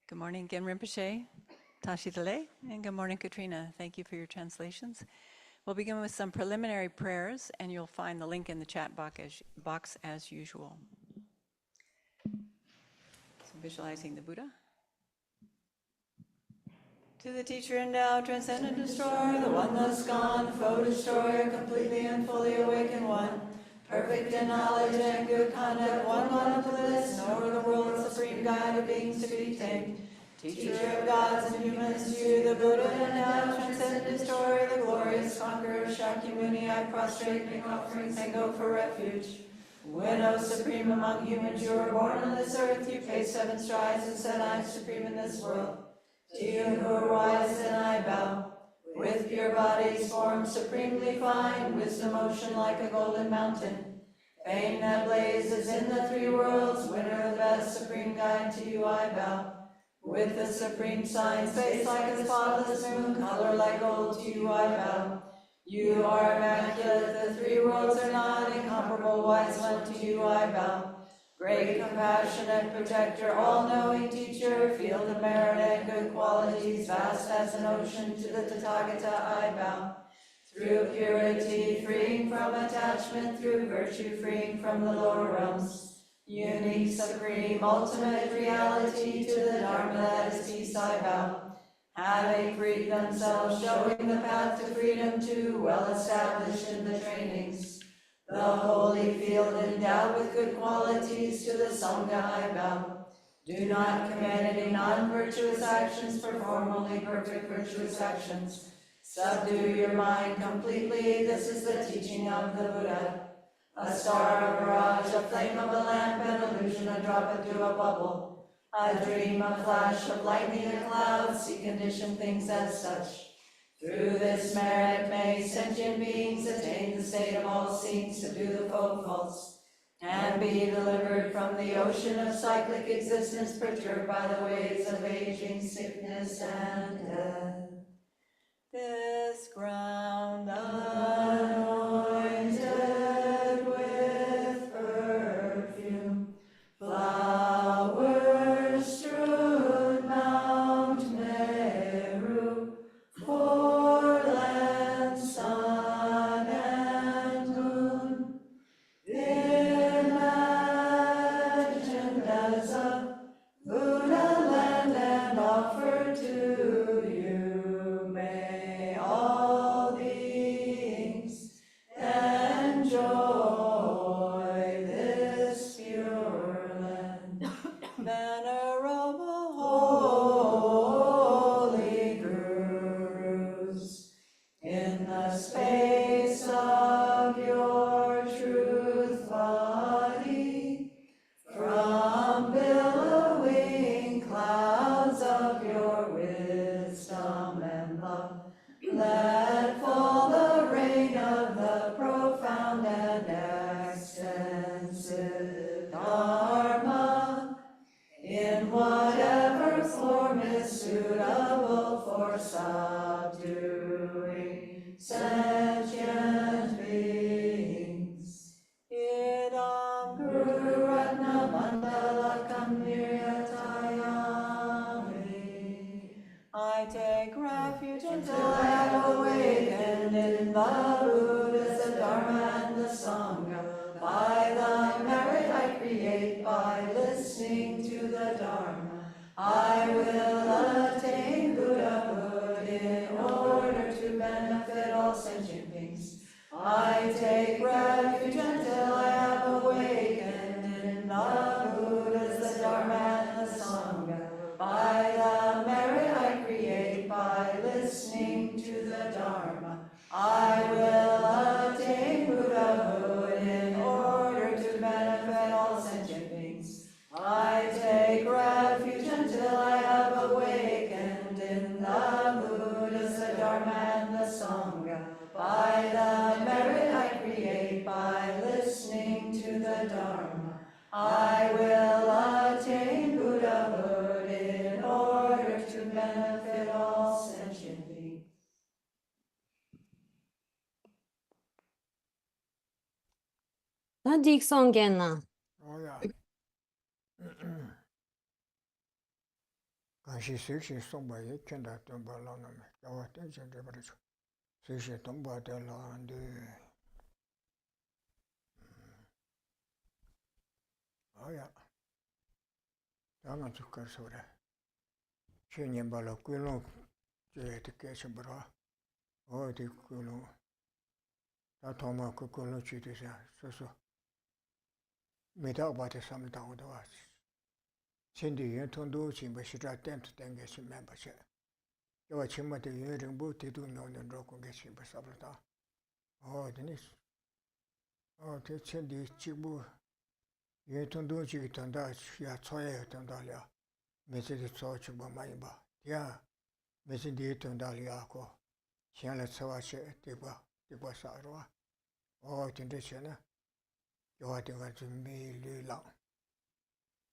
Good morning again, Rinpoche, Tashi Dele, and good morning, Katrina. Thank you for your translations. We'll begin with some preliminary prayers, and you'll find the link in the chat box as usual. So visualizing the Buddha. To the teacher endowed, transcendent destroyer, the one thus gone, foe destroyer, completely and fully awakened one, perfect in knowledge and good conduct, one God of bliss, knower of the world, supreme guide of beings to be tamed, teacher of gods and humans, you, the Buddha endowed, transcendent destroyer, the glorious conqueror, Shakyamuni, I prostrate, make offerings and go for refuge. When, O supreme among humans, you were born on this earth, you paced 7 strides and said, I am supreme in this world. To you who are wise, then I bow. With pure bodies formed supremely fine, wisdom ocean like a golden mountain. Fame that blazes in the 3 worlds, winner the best, supreme guide, to you I bow. With the supreme sign, face like a spotless moon, color like gold, to you I bow. You are immaculate, the 3 worlds are not incomparable, wise one, to you I bow. Great, compassionate protector, all-knowing teacher, field of merit and good qualities, vast as an ocean, to the Tathagata I bow. Through purity, freeing from attachment, through virtue, freeing from the lower realms. Unique, supreme, ultimate reality, to the Dharma that is peace I bow. Having freed themselves, showing the path to freedom too, well established in the trainings. The holy field endowed with good qualities, to the Sangha I bow. Do not commit any non-virtuous actions, perform only perfect virtuous actions. Subdue your mind completely, this is the teaching of the Buddha. A star, a mirage, a flame of a lamp, an illusion, a drop into a bubble. A dream, a flash of lightning, a cloud, see conditioned things as such. Through this merit may sentient beings attain the state of all seeing, subdue the foe false, and be delivered from the ocean of cyclic existence, perturbed by the waves of aging, sickness, and death. This ground anointed with perfume, flowers strewn Mount Meru, foreland, sun and moon, imagined as a Buddha land and offered to you. May all beings enjoy this pure land. Venerable holy gurus, in the space of your truth body, from billowing clouds of your wisdom and love, let fall the rain of the profound and extensive Dharma, in whatever form is suitable for subduing sentient beings. Idam Guru Ratna Mandala Kamniryatayami. I take refuge until I have awakened in the Buddhas, the Dharma, and the Sangha. By the merit I create, by listening to the Dharma, I will attain Buddhahood in order to benefit all sentient beings. I take refuge until I have awakened in the Buddhas, the Dharma, and the Sangha. By the merit I create, by listening to the Dharma, I will attain Buddhahood in order to benefit all sentient beings. I take refuge until I have awakened in the Buddhas, the Dharma, and the Sangha. By the merit I create, by listening to the Dharma, I will attain Buddhahood in order to benefit all sentient beings. Dikson Genna. Oh yeah. Kanshi Sushi Somba Kenda Tumba Laname, Yawa Tension Debrich, Sushi Tumba de Land. Oh, yeah. Yaman Sukasura. Chinian Bala Quillo, Education Bra, oh, the Quillo. Atoma Kukulo Chitisa, so. Made out by the summer down with us. Cindy and Tondo, Chimbashira attempt to engage in membership. You are Chimma the Yerin Boot to do no and rock and get Chimbasabata. Oh, Dennis. Oh, the Cindy Chibu. You don't do Chitonda, Shia Toya Tondalia. Message the torch of Maiba. Yeah, message the Tondaliaco. Shiana Sawache, Tiba Sarwa. Oh, Tindishana. You are doing to me, Lila.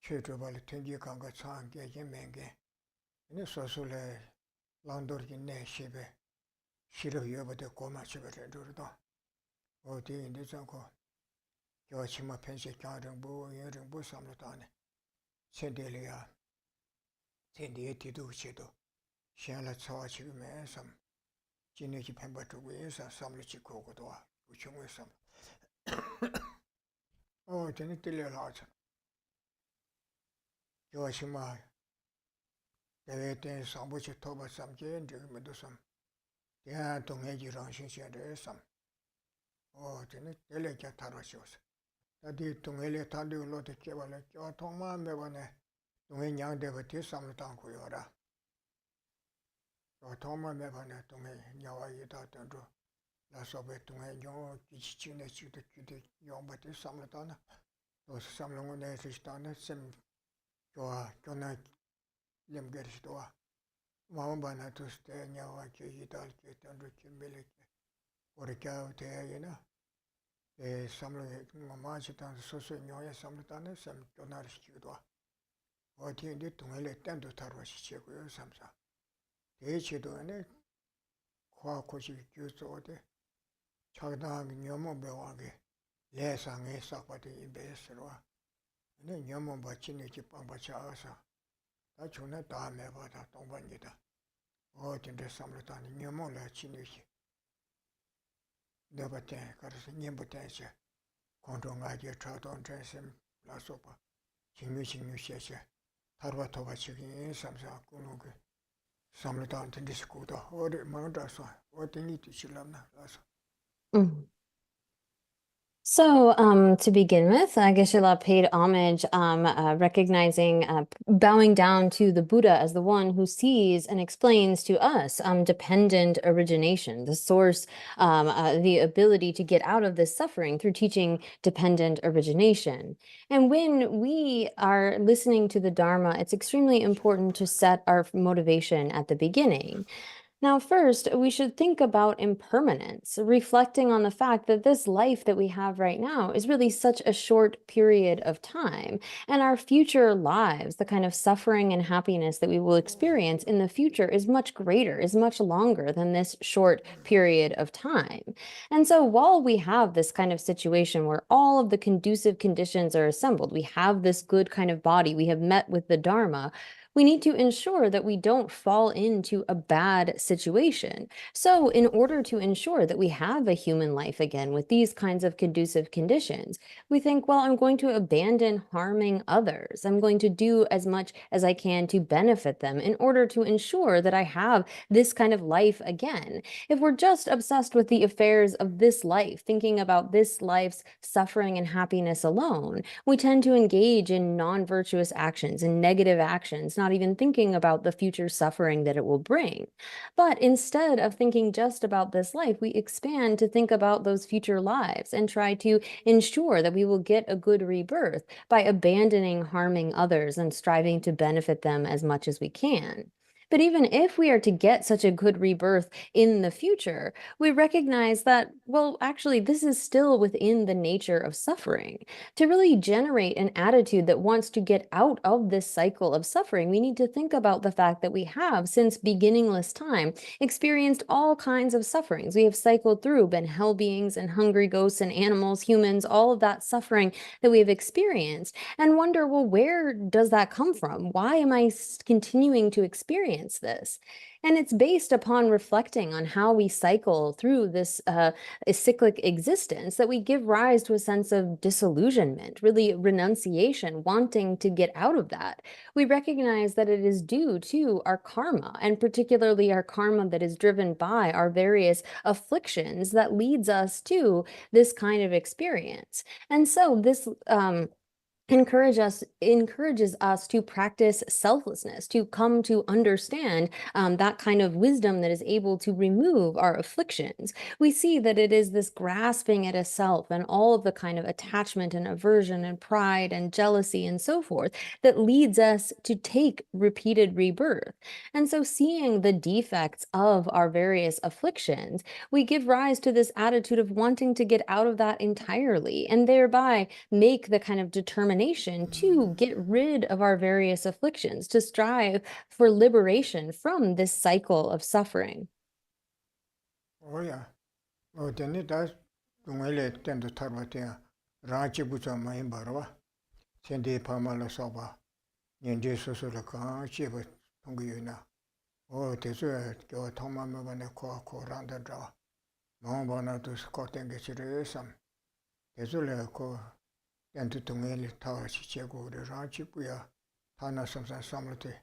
Children, 20 Kanga Sang, Gay Menge. And it's also a Landor in Neshibe. Shiro Yoba de Coma Shiver Durda. Oh, the in this uncle. Yoshima Pensi Garden Boo, Yerin Busamlatane. Sendelia. Sendi Tidu Chido. Shiala Sawachi me some. Jiniki Pemba to wins and some Lichiko, which you with some. Oh, Genitalia Large. Yoshima. The 18 some which toba some Jane, Medusum. Yeah, don't have you on there is some. Oh, Genitalia Tarashos. That did Tungele Tadu Lotte Kevale, your Toma Mevane, Tungin Yang Devati some Tankuyora. Your Toma Mevane to me, Yawa Yita Tandro. Las Obe Tunga Yo, Kichina Chuta Cutie, Yon Bati Samlatana. Those some long Ristana, some Joa, Jona Limgerstoa. Mambana to stay Yawa Kital Kitandro Kimbiliki. Or a cow there, some Mamachitan, Soso Noya Samlatana, some Jonaris Kudua. What he did to let them to Tarwashi Cheku Samsa. The Chido and it. Quacochi used to order. Chagdang Yomo Bewage. Less on a sapati in Besra. And then Yomo Bachinichi Pambachasa. That's one time about that on Vanita. Oh, in the Samlatan, Yomo La Chinichi. Never ten, Nimbotensia. Condongadia trout on Transim, La Sopa. Chimichi Nushesha. Tarwatova chicken in Samsa Kunuke. Samlatan to this scooter, or the Mandasa, what they need to Shilamna. So, to begin with, Geshe paid homage, recognizing, bowing down to the Buddha as the one who sees and explains to us dependent origination, the source, the ability to get out of this suffering through teaching dependent origination. And when we are listening to the Dharma, it's extremely important to set our motivation at the beginning. Now, first, we should think about impermanence, reflecting on the fact that this life that we have right now is really such a short period of time, and our future lives, the kind of suffering and happiness that we will experience in the future is much greater, is much longer than this short period of time. And so while we have this kind of situation where all of the conducive conditions are assembled, we have this good kind of body, we have met with the Dharma, we need to ensure that we don't fall into a bad situation. So in order to ensure that we have a human life again with these kinds of conducive conditions, we think, well, I'm going to abandon harming others. I'm going to do as much as I can to benefit them in order to ensure that I have this kind of life again. If we're just obsessed with the affairs of this life, thinking about this life's suffering and happiness alone, we tend to engage in non-virtuous actions and negative actions, not even thinking about the future suffering that it will bring. But instead of thinking just about this life, we expand to think about those future lives and try to ensure that we will get a good rebirth by abandoning harming others and striving to benefit them as much as we can. But even if we are to get such a good rebirth in the future, we recognize that, well, actually, this is still within the nature of suffering. To really generate an attitude that wants to get out of this cycle of suffering, we need to think about the fact that we have, since beginningless time, experienced all kinds of sufferings. We have cycled through, been hell beings and hungry ghosts and animals, humans, all of that suffering that we have experienced, and wonder, well, where does that come from? Why am I continuing to experience this? And it's based upon reflecting on how we cycle through this cyclic existence that we give rise to a sense of disillusionment, really renunciation, wanting to get out of that. We recognize that it is due to our karma, and particularly our karma that is driven by our various afflictions that leads us to this kind of experience. And so this encourages us to practice selflessness, to come to understand that kind of wisdom that is able to remove our afflictions. We see that it is this grasping at a self and all of the kind of attachment and aversion and pride and jealousy and so forth that leads us to take repeated rebirth. And so seeing the defects of our various afflictions, we give rise to this attitude of wanting to get out of that entirely, and thereby make the kind of determination to get rid of our various afflictions, to strive for liberation from this cycle of suffering. Oh yeah. Oh, then it does. Tungele tend to tarvatia. Rajibuza main barwa. Sendi pamala soba. Yendi susulaka, chiba tunguyuna. Oh, tesu, go Toma Mavana ko randa draw. Mambana to Scotting Geshe. Tesula ko. Yantu tungeli tawa chichego de rajibuya. Tana samsan samlate.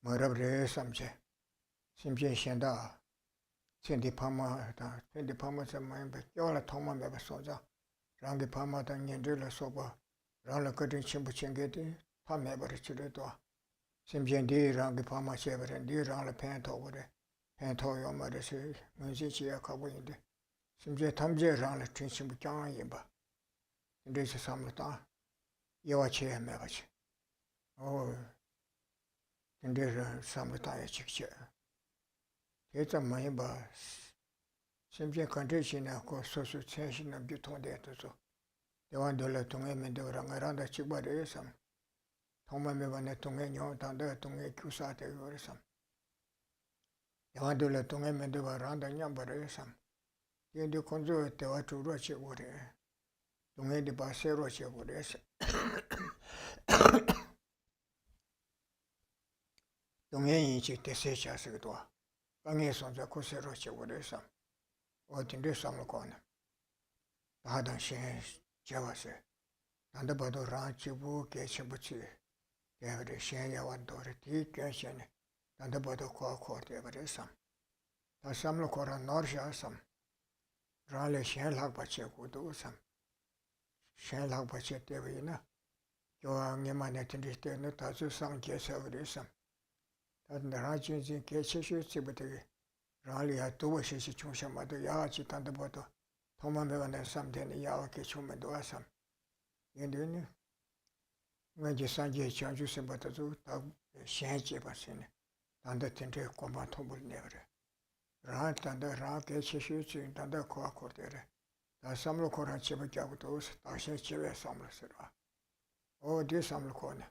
Marabre samche. Simche shenda. Sendi pama da. Sendi pama samayambe. Yola Toma Meva soja. Rangi pama da nyendula soba. Rala kadin chimbu chengeti. Pamebara chireto. Simjendi rangi pama chevere. Di rala pento vore. Pento yomare se. Munzi chiya kabuyinde. Simje tamje rala chinchimbu kyang yimba. This is Samlata. Yawachi and Mavach. Oh, and there's a Samlata chick. It's a Mahimba. Simply condition of course, association of Buton data. So they want to let Tungem and the Rangaranda Chibade some. Toma Mevana Tungenyo, Tanda Tunge Kusate or some. They want to let Tungem and the Randa Yambare some. Then you consider they were to rush it water. Tunge di basero che voresse. Tunge inci te se cha se to. Bange son za cosero che voresse. O tinde samlo con. Tadan she javase. Tanda bado ranchi bu ke chibuchi. Devre shen ya wadore ti kenchen. Tanda bado ko devre sam. Ta samlo kora norsha sam. Rale shen lag bache kudu sam. Shen lag bache devina. Yo ngemane tindiste no tazu sang Geshe vresam. Tad narajin zin Geshe shu sibute. Rali ya tuwa shi chungsha madu ya chi tanda bodo. Toma mevane sam deni ya ke chume do asam. Yendini. Ngaji sanje chanju simbata zu ta shen che basine. Tanda tinte komba tombul nevre. Ra tanda ra Geshe shu chin tanda kwa kordere. Ta samlo koran cheba kyabu tos ta shen chebe samlo sirwa. Oh, this samlo kone.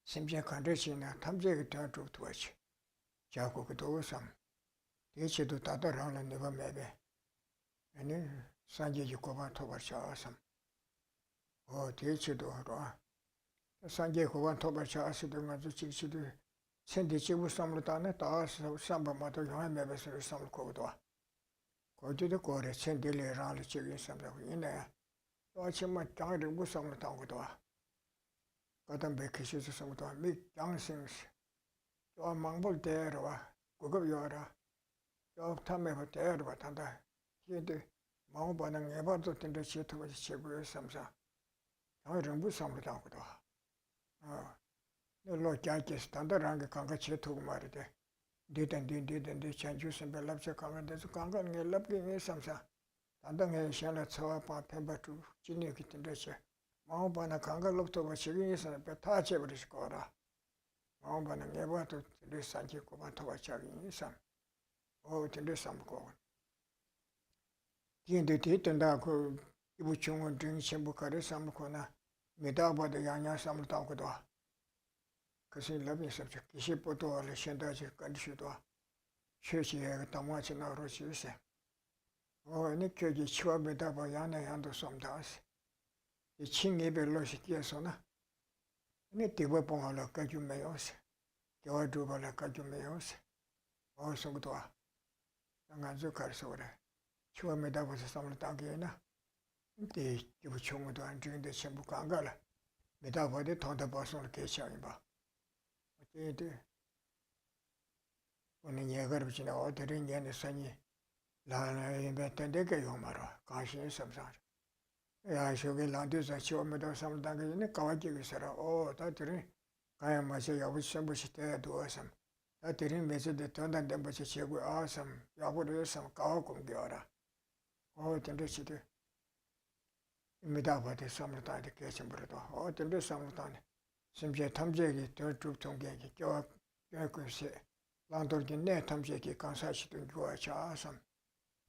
Simje kandrechina tamje gitan tu tuachi. Jago kudo sam. Teche do tata rangla neva mebe. Ani sanje yukoba tobar cha asam. Oh, teche do roa. Sanje koban tobar cha asido ngazu chiksido. Sendi chibu samlo tane ta samba mato yonga mebe suru samlo kodo. Kodo de kore sendi le rangla chigi samlo ina. Chima kyang rinpo samlo tango towa. Kadam be kishi su samlo towa. Mi kyang sings. Chua mangbol terwa. Gugab yora. Chua tameba terwa tanda. Kiyende mangba na ngeba to tenda che towa chegu samsa. Kyang rinpo samlo tango towa. Lo kya kis tanda rangi kanga che towa maride. Didan chanju sambe labcha kanga desu kanga nge labki nge samsa. Tanda nge shenla tsawa pa pemba tu jini ki tindache. Maho pa na kanga lukto wa shigi nisa pe taa che barish kora. 아무거나 내봐도 늘 산지고만 도와자기 인상. 늘 삼고. 뒤에 뒤던다 그 이부 중원 등 신부가를 삼고나 메다보다 양양 삼을 따고도. 그래서 러비서 기시보도 알을 현다지 간시도. 최시에 담화지 나로 주세. 니켜지 치와 메다보 양양 양도 솜다스. 이 친이별로 시키어서나 니 뒤버 봉하러 가주메요스. 겨두발라 가주메요스. 어서도 와. 당간주 가서래. 치와 메다보서 삼을 따게나. 근데 이부 총도 안 주는데 전부 안 가라. 메다보데 돈다 버서를 계셔야 봐. 어때들 오늘 예가를 지나 어디를 얘네 선이 라나에 뱉던데게 요마로 가시에 섬상. 야, 저기 란드서 치워메다 삼을 따게는 가와지고 있어라. 다들이 가야 마셔 야부시 무시 때 두어서 다들이 메시지 돈단 데버시 제고 아섬 야부를 섬 가와 공개하라. 된대시들 미다바데 삼을 따게 계신부로도 된대 삼을 따네. 심지어 탐지기 더쭉 통계기 교육시 란돌기 내 탐지기 간사시던 교화자 아섬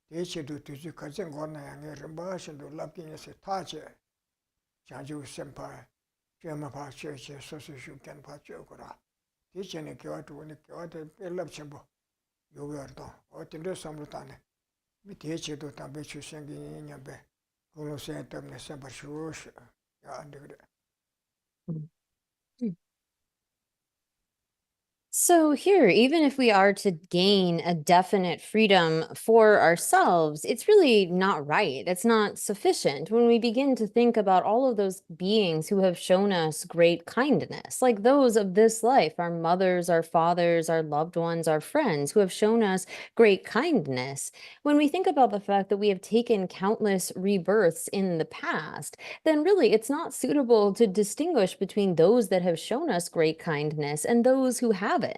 대체도 두지 가진 권나양의 름바신도 랍기에서 타제 자주 sempa 죄마 파셔시 소소슈견 파줘거라 대체는 교화도니 교화도 벨랍첨부 요구하도 어떤데 삼을다네 미 대체도 담배 출생기 냐베 그로세 때문에 sempa 야 안돼 그래. So here, even if we are to gain a definite freedom for ourselves, it's really not right. It's not sufficient when we begin to think about all of those beings who have shown us great kindness, like those of this life, our mothers, our fathers, our loved ones, our friends who have shown us great kindness. When we think about the fact that we have taken countless rebirths in the past, then really it's not suitable to distinguish between those that have shown us great kindness and those who haven't,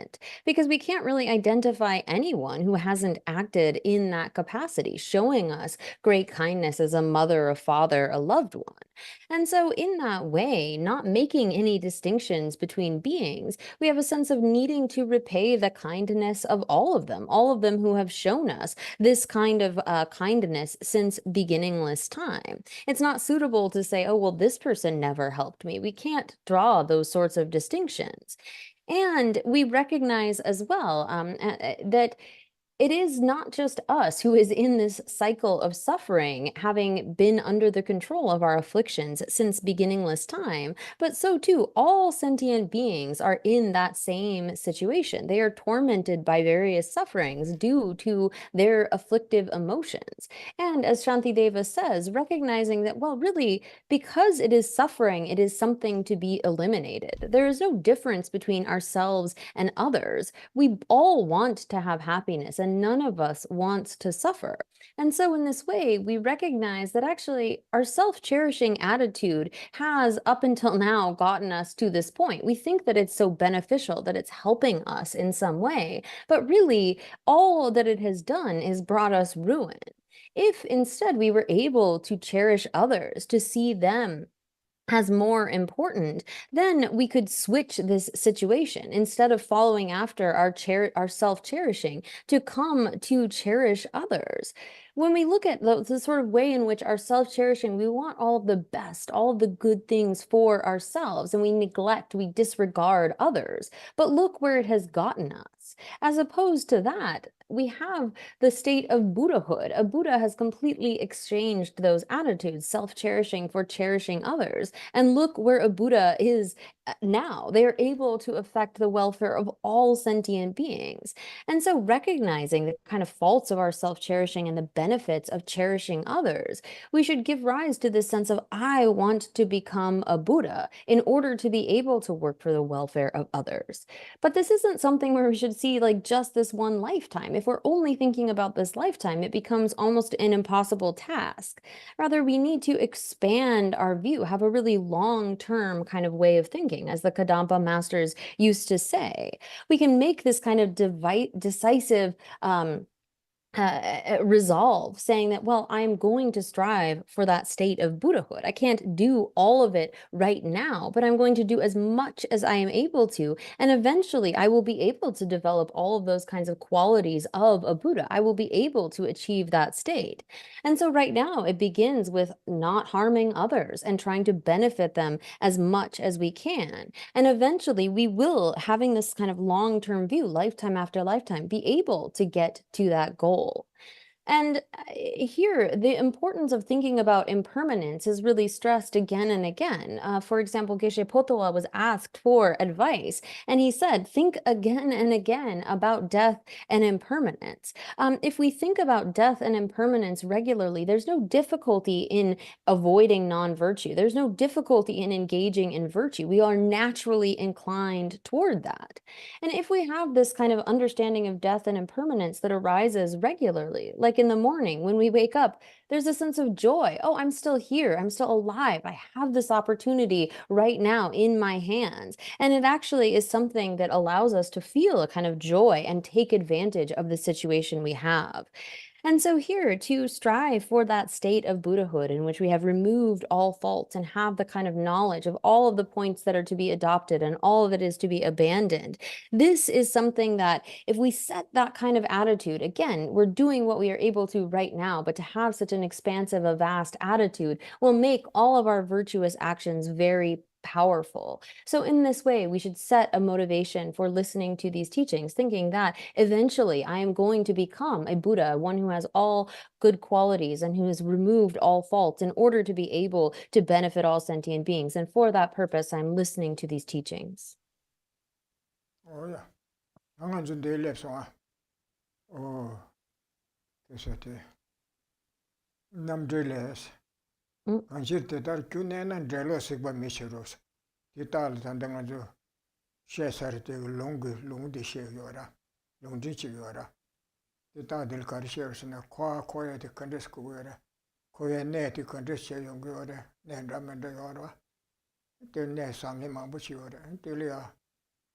because we can't really identify anyone who hasn't acted in that capacity, showing us great kindness as a mother, a father, a loved one. And so in that way, not making any distinctions between beings, we have a sense of needing to repay the kindness of all of them who have shown us this kind of kindness since beginningless time. It's not suitable to say, oh, well, this person never helped me. We can't draw those sorts of distinctions. And we recognize as well that it is not just us who is in this cycle of suffering, having been under the control of our afflictions since beginningless time, but so too, all sentient beings are in that same situation. They are tormented by various sufferings due to their afflictive emotions. And as Shantideva says, recognizing that, well, really, because it is suffering, it is something to be eliminated. There is no difference between ourselves and others. We all want to have happiness, and none of us wants to suffer. And so in this way, we recognize that actually our self-cherishing attitude has up until now gotten us to this point. We think that it's so beneficial, that it's helping us in some way, but really all that it has done is brought us ruin. If instead we were able to cherish others, to see them as more important, then we could switch this situation. Instead of following after our self-cherishing, to come to cherish others. When we look at the sort of way in which our self-cherishing, we want all of the best, all of the good things for ourselves, and we disregard others. But look where it has gotten us. As opposed to that, we have the state of Buddhahood. A Buddha has completely exchanged those attitudes, self-cherishing for cherishing others. And look where a Buddha is now. They are able to affect the welfare of all sentient beings. And so recognizing the kind of faults of our self-cherishing and the benefits of cherishing others, we should give rise to this sense of, I want to become a Buddha in order to be able to work for the welfare of others. But this isn't something where we should see like just this one lifetime. If we're only thinking about this lifetime, it becomes almost an impossible task. Rather, we need to expand our view, have a really long-term kind of way of thinking, as the Kadampa masters used to say. We can make this kind of decisive resolve, saying that, well, I'm going to strive for that state of Buddhahood. I can't do all of it right now, but I'm going to do as much as I am able to. And eventually I will be able to develop all of those kinds of qualities of a Buddha. I will be able to achieve that state. And so right now it begins with not harming others and trying to benefit them as much as we can. And eventually we will, having this kind of long-term view, lifetime after lifetime, be able to get to that goal. And here, the importance of thinking about impermanence is really stressed again and again. For example, Geshe Potowa was asked for advice, and he said, think again and again about death and impermanence. If we think about death and impermanence regularly, there's no difficulty in avoiding non-virtue. There's no difficulty in engaging in virtue. We are naturally inclined toward that. And if we have this kind of understanding of death and impermanence that arises regularly, like in the morning when we wake up, there's a sense of joy. Oh, I'm still here. I'm still alive. I have this opportunity right now in my hands. And it actually is something that allows us to feel a kind of joy and take advantage of the situation we have. And so here to strive for that state of Buddhahood in which we have removed all faults and have the kind of knowledge of all of the points that are to be adopted and all of it is to be abandoned. This is something that if we set that kind of attitude, again, we're doing what we are able to right now, but to have such an expansive, a vast attitude will make all of our virtuous actions very powerful. So in this way, we should set a motivation for listening to these teachings, thinking that eventually I am going to become a Buddha, one who has all good qualities and who has removed all faults in order to be able to benefit all sentient beings. And for that purpose, I'm listening to these teachings. Oh yeah. Angan zun de lep songa. Oh. Kesate. Nam de les. Anjir te dar kyune nan delo sikba mishiros. Tital tandanga zo. She sarite long de she yora. Long de chi yora. Tital del karisher na kwa de kandes ku yora. Koya ne ti kandes che yong yora. Ne ramen de yora. Te ne sangi mambu chi yora. Te lia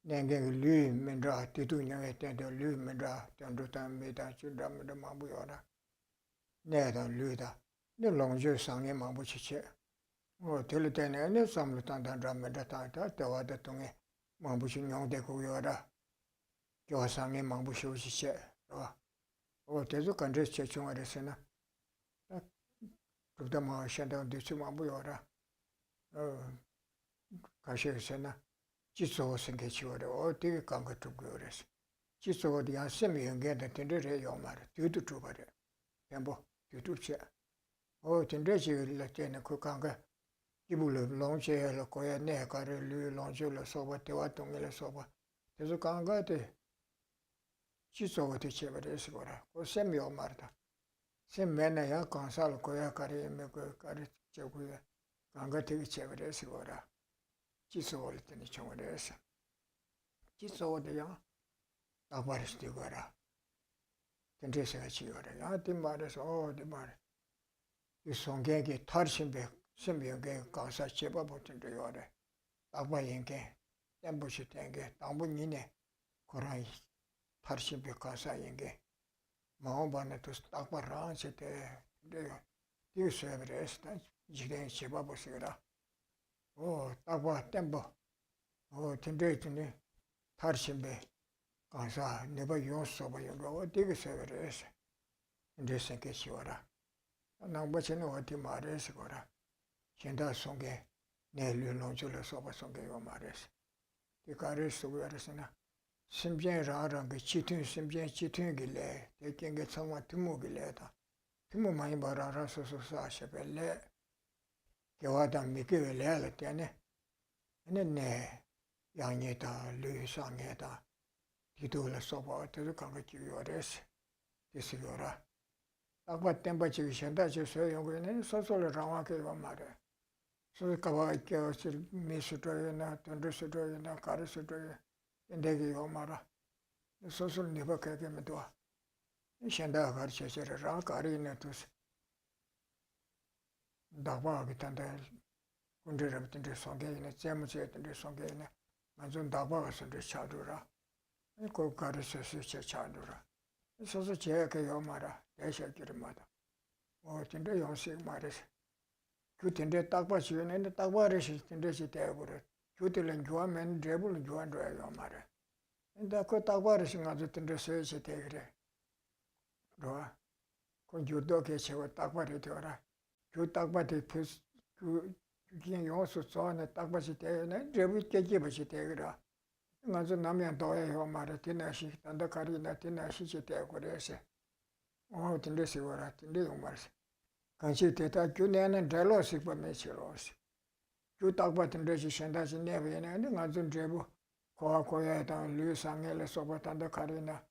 nengen lu mendra titu nyang te de lu mendra tando tam me da chu dam de mambu yora. Ne da lu da. Ne long je sangi mambu chi che. O tele tene ne samlu tan dan ramen da ta te wa de tunge mambu chi nyong de ku yora. Jo sangi mambu shu chi che. O te zo kandes che chung are sena. Kubda ma shanda de chu mambu yora. Kashe sena. Jitso senge chiware, o tiki kanga tukuyores. Jitso di yan semi yungenda tende re yomare, tutu tubare. Tembo, tutu che. O tende chi la tene ku kanga, jibu le longche la koya ne kare lu longche la soba, tewa tongi la soba. Tezo kanga te, jitso te chebare sigora, o semi yomare ta. Sem mena ya kansa la koya kare yeme kare chekuya, kanga tiki chebare sigora. Jitso le tene chongoresa. Jitso de yang abaris de gora. Tende se chi gora. Ya timares o de mar. Yu songge ge tarshimbe simbyenge kasa cheba botin de yore. Aba yenge tembo chi tenge tambu nine korai tarshimbe kasa yenge. Mao bana tus takba ran se te de yu sevres ta jiden cheba bosira. O takba tembo. O tende tene tarshimbe kansa neba yon soba yunga o digi severes inde senke shiwara nangba chene o di mares gora chenda songe ne lu longchula soba songe yo mares di kares sugu yaresina simjen rang chitun simjen chitun gile te kenge tsangwa timu gile ta timu mayi bara ra so sa shepe le gewa dan miki le la tene ne 양에 다 류상에 다 기도를 써봐 또 그거 기요레스 됐어요라 아까 템바 지기 현다 저서 연구는 소소를 라와게 말해 소 가봐 있게 미스터나 던더스터나 카르스터 인데기 요 말아 소소를 네버 그렇게 메도 현다 가르쳐서 라 가리네 또 다바 기탄데 군대를 던데 성게네 제무제 던데 성게네 완전 다바가서 차도라. 그 가르쳐서 차도라. 소소 제가 요마라 대셔기르마다 진짜 용식 말이지 그 진짜 딱 봐지는데 딱 봐르시 진짜 시대버려 주들은 좋아하면 제불 좋아한다요 요마라 근데 그딱 봐르시 가지고 진짜 세시 되그래 좋아 그 주도게 세워 딱 봐리 되어라 주딱 봐도 그 그냥 용수 좋아하는 딱 봐시 되네 제불 깨지 봐시 되그래 가서 남면 도에요 말에 티나시 단다 가리나 티나시 시대 그래서 진짜 세워라 진짜 용말스 간시 대다 교내는 잘로식 범해치로스 교딱 같은 데시 sen다시 내베는 가서 제부 고아고야다 류상엘에 소바탄다 가리나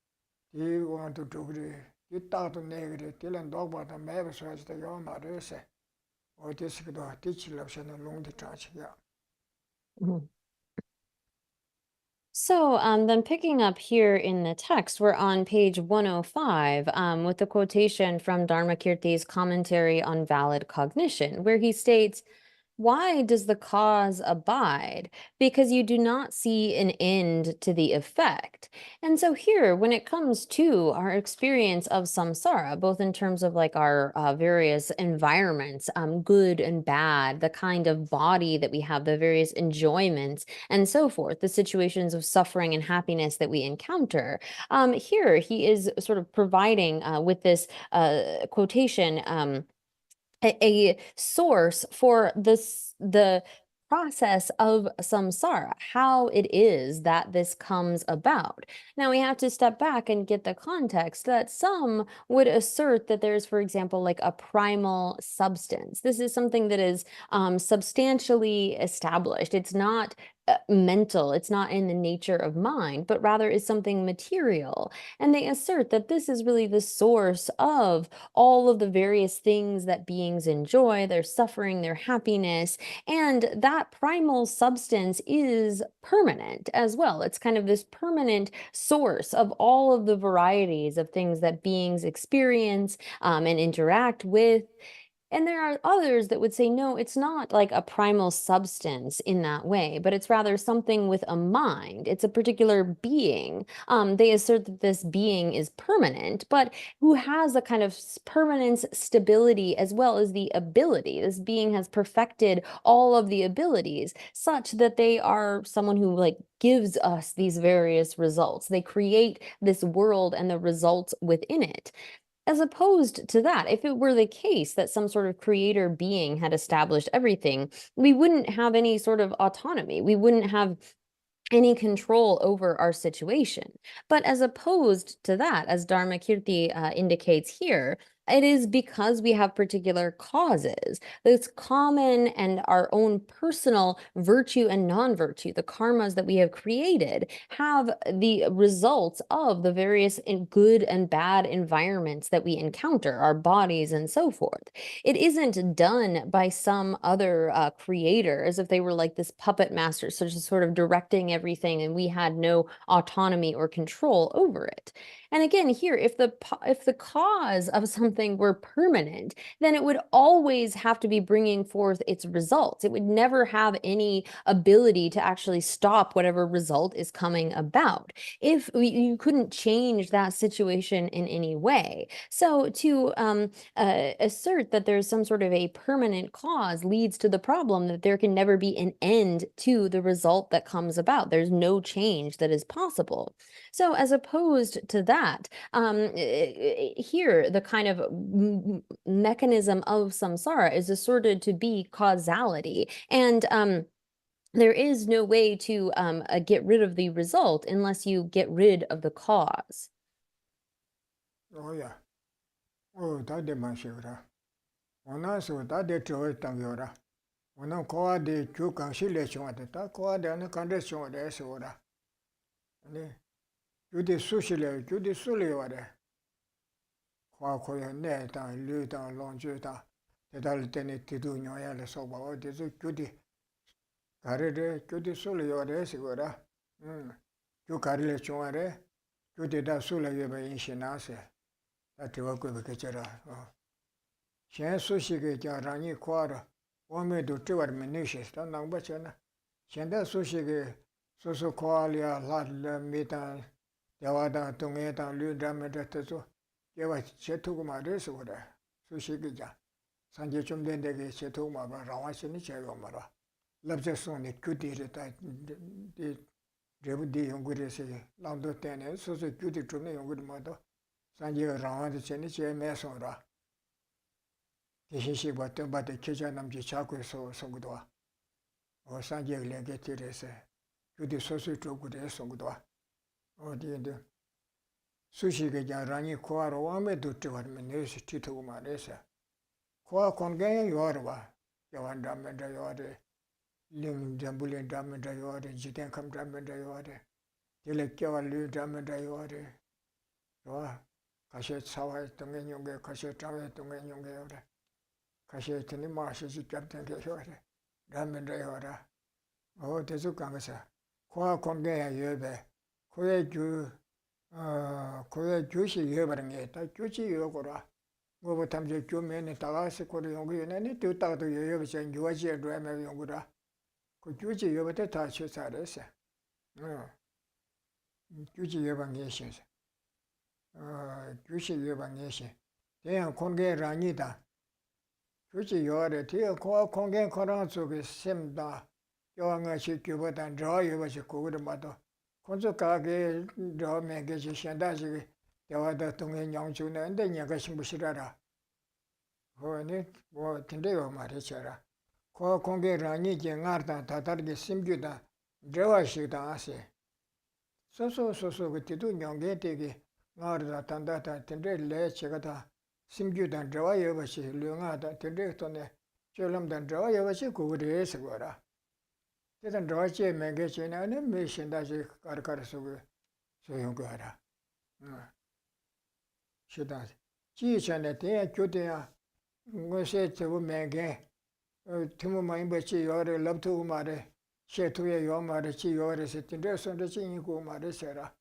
이 원도 두그리 이 따도 내그리 딜은 도바다 매버서지다 요 말에서 어디서도 뒤칠럽셔는 롱디 차치야 Mhm. So, then picking up here in the text, we're on page 105 with the quotation from Dharmakirti's commentary on valid cognition, where he states, "Why does the cause abide? Because you do not see an end to the effect." And so here, when it comes to our experience of samsara, both in terms of like our various environments, good and bad, the kind of body that we have, the various enjoyments, and so forth, the situations of suffering and happiness that we encounter, here he is sort of providing with this quotation. A source for the process of samsara, how it is that this comes about. Now we have to step back and get the context that some would assert that there's, for example, like a primal substance. This is something that is substantially established. It's not mental, it's not in the nature of mind, but rather is something material. And they assert that this is really the source of all of the various things that beings enjoy, their suffering, their happiness, and that primal substance is permanent as well. It's kind of this permanent source of all of the varieties of things that beings experience and interact with. And there are others that would say, no, it's not like a primal substance in that way, but it's rather something with a mind. It's a particular being. They assert that this being is permanent, but who has a kind of permanence, stability, as well as the ability. This being has perfected all of the abilities such that they are someone who like gives us these various results. They create this world and the results within it. As opposed to that, if it were the case that some sort of creator being had established everything, we wouldn't have any sort of autonomy. We wouldn't have any control over our situation. But as opposed to that, as Dharmakirti indicates here, it is because we have particular causes that's common and our own personal virtue and non-virtue, the karmas that we have created, have the results of the various good and bad environments that we encounter, our bodies and so forth. It isn't done by some other creator as if they were like this puppet master, so just sort of directing everything and we had no autonomy or control over it. And again, here, if the cause of something were permanent, then it would always have to be bringing forth its results. It would never have any ability to actually stop whatever result is coming about if you couldn't change that situation in any way. So to assert that there's some sort of a permanent cause leads to the problem that there can never be an end to the result that comes about. There's no change that is possible. So as opposed to that, here the kind of mechanism of samsara is asserted to be causality. And there is no way to get rid of the result unless you get rid of the cause. 오야 다들 마시오라 원하서 다들 저을 당겨라 원한 고아데 주강실내 중한테 다 고아데는 간데송에 해서라 아니 주디 수실래 주디 술려와래 고아고야 내다 류다 롱주다 대달 때네 디두녀야래 소바 어디서 주디 가르데 주디 술려와래 해서라 주 가르래 중하래 주디다 술려여베 인신나세 다티와 그베케처라 셴 수시게 자라니 코아라 오메도 트와르메니시스타 남바잖아 셴다 수시게 소소 코알이야 라르 미타 대화다 동해다 류담에다 뜻도 제가 제토고마 그래서 그래 수식이자 산제 좀 된데게 제토고마 라와시니 제가 말아 랍제송이 규디르다 레부디 연구에서 라운드 때는 소소 규디 좀 연구도 산제가 라와드 전에 제 매송라 대신시 봤던 바데 계좌 남지 자고서 송구도 산제連携 들에서 규디 소소 쪽으로 송구도 어디인데 수식의 자랑이 코아로 와메 두트와면 내시 티토고 말해서 코아 건강에 요아르와 야완다면다 요아르 림 잠불렌다면다 요아르 지itenkam다면다 요아르 딜레껴왈류다면다 요아르 와 가시 사와의 동행용계 가시 장의 동행용계 요아르 가시 드니 마시지 잡던게 요아르 다면다 요아라 대수 강가사 코아 건강에 요베 고의 교시 여버린 게 다 교시 여거라 뭐 담제 교면에 따라서 고려 연구에는 또 따도 여여서 교시에 들어면 연구라 그 교시 여버때 다 취사했어 교시 여방예시 교시 여방예시 대한 공개라니다 교시 여래 대한 공개 거랑 속에 셈다 여왕의 교보다 저 여버시 고거를 봐도 콘서가게 저메게 시한다지 대화다 동행 양주는데 내가 신부시라라 거니 뭐 근데요 말이잖아 그 공개라니 쟁아다 다다르게 심규다 저와시다 하세 소소소소 그때도 영계 되게 나르다 단다다 근데 레 제가다 심규다 저와 여버시 류가다 근데 또네 절람다 저와 여버시 고그래서 거라 대단 저와체 매개체는 메신다지 가르가르서 소용거라 시다 지전에 대해 교대야 뭐세 저거 매개 팀을 많이 받지 요래 럽투 말에 셰투에 요 말에 지 요래서 tin데서도 진이고 말에서라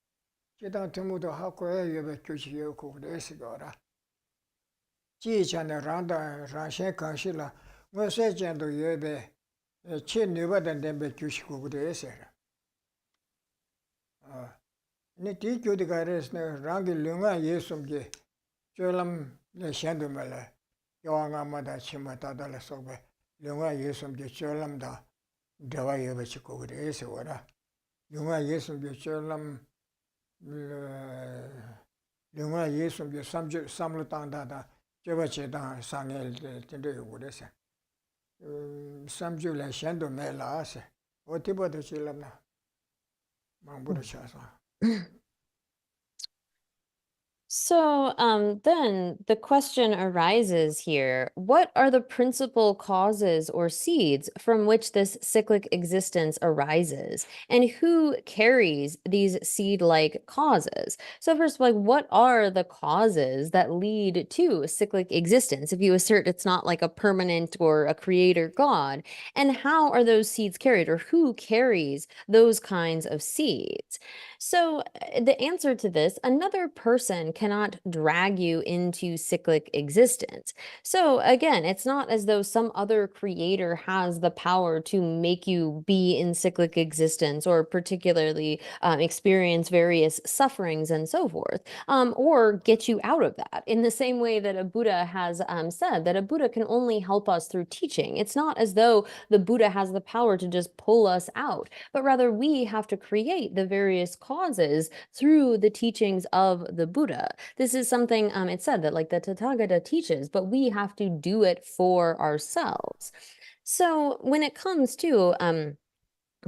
제단 팀도 하고에 예배 교시요고 그래서 거라 지전에 란다 라셰 강실라 뭐세 전도 예배 치 네바던데 주시고 그래서 네 뒤교디 가르스네 랑기 릉아 예숨게 졸람 레샹도 말라 요왕아마다 치마다달라 속에 릉아 예숨게 졸람다 대화 예배치고 그래서 와라 릉아 예숨게 졸람 릉아 예숨게 삼루 땅다다 저버치다 상엘 텐데 그래서 삼주에 셴도 메라세 어디보다 질람나 망부르셔서 So then the question arises here, what are the principal causes or seeds from which this cyclic existence arises? And who carries these seed-like causes? So first, like, what are the causes that lead to cyclic existence? If you assert it's not like a permanent or a creator God, and how are those seeds carried, or who carries those kinds of seeds? So the answer to this, another person cannot drag you into cyclic existence. So again, it's not as though some other creator has the power to make you be in cyclic existence or particularly experience various sufferings and so forth, or get you out of that. In the same way that a Buddha has said that a Buddha can only help us through teaching. It's not as though the Buddha has the power to just pull us out, but rather we have to create the various causes through the teachings of the Buddha. This is something it's said that like the Tathagata teaches, but we have to do it for ourselves. So when it comes to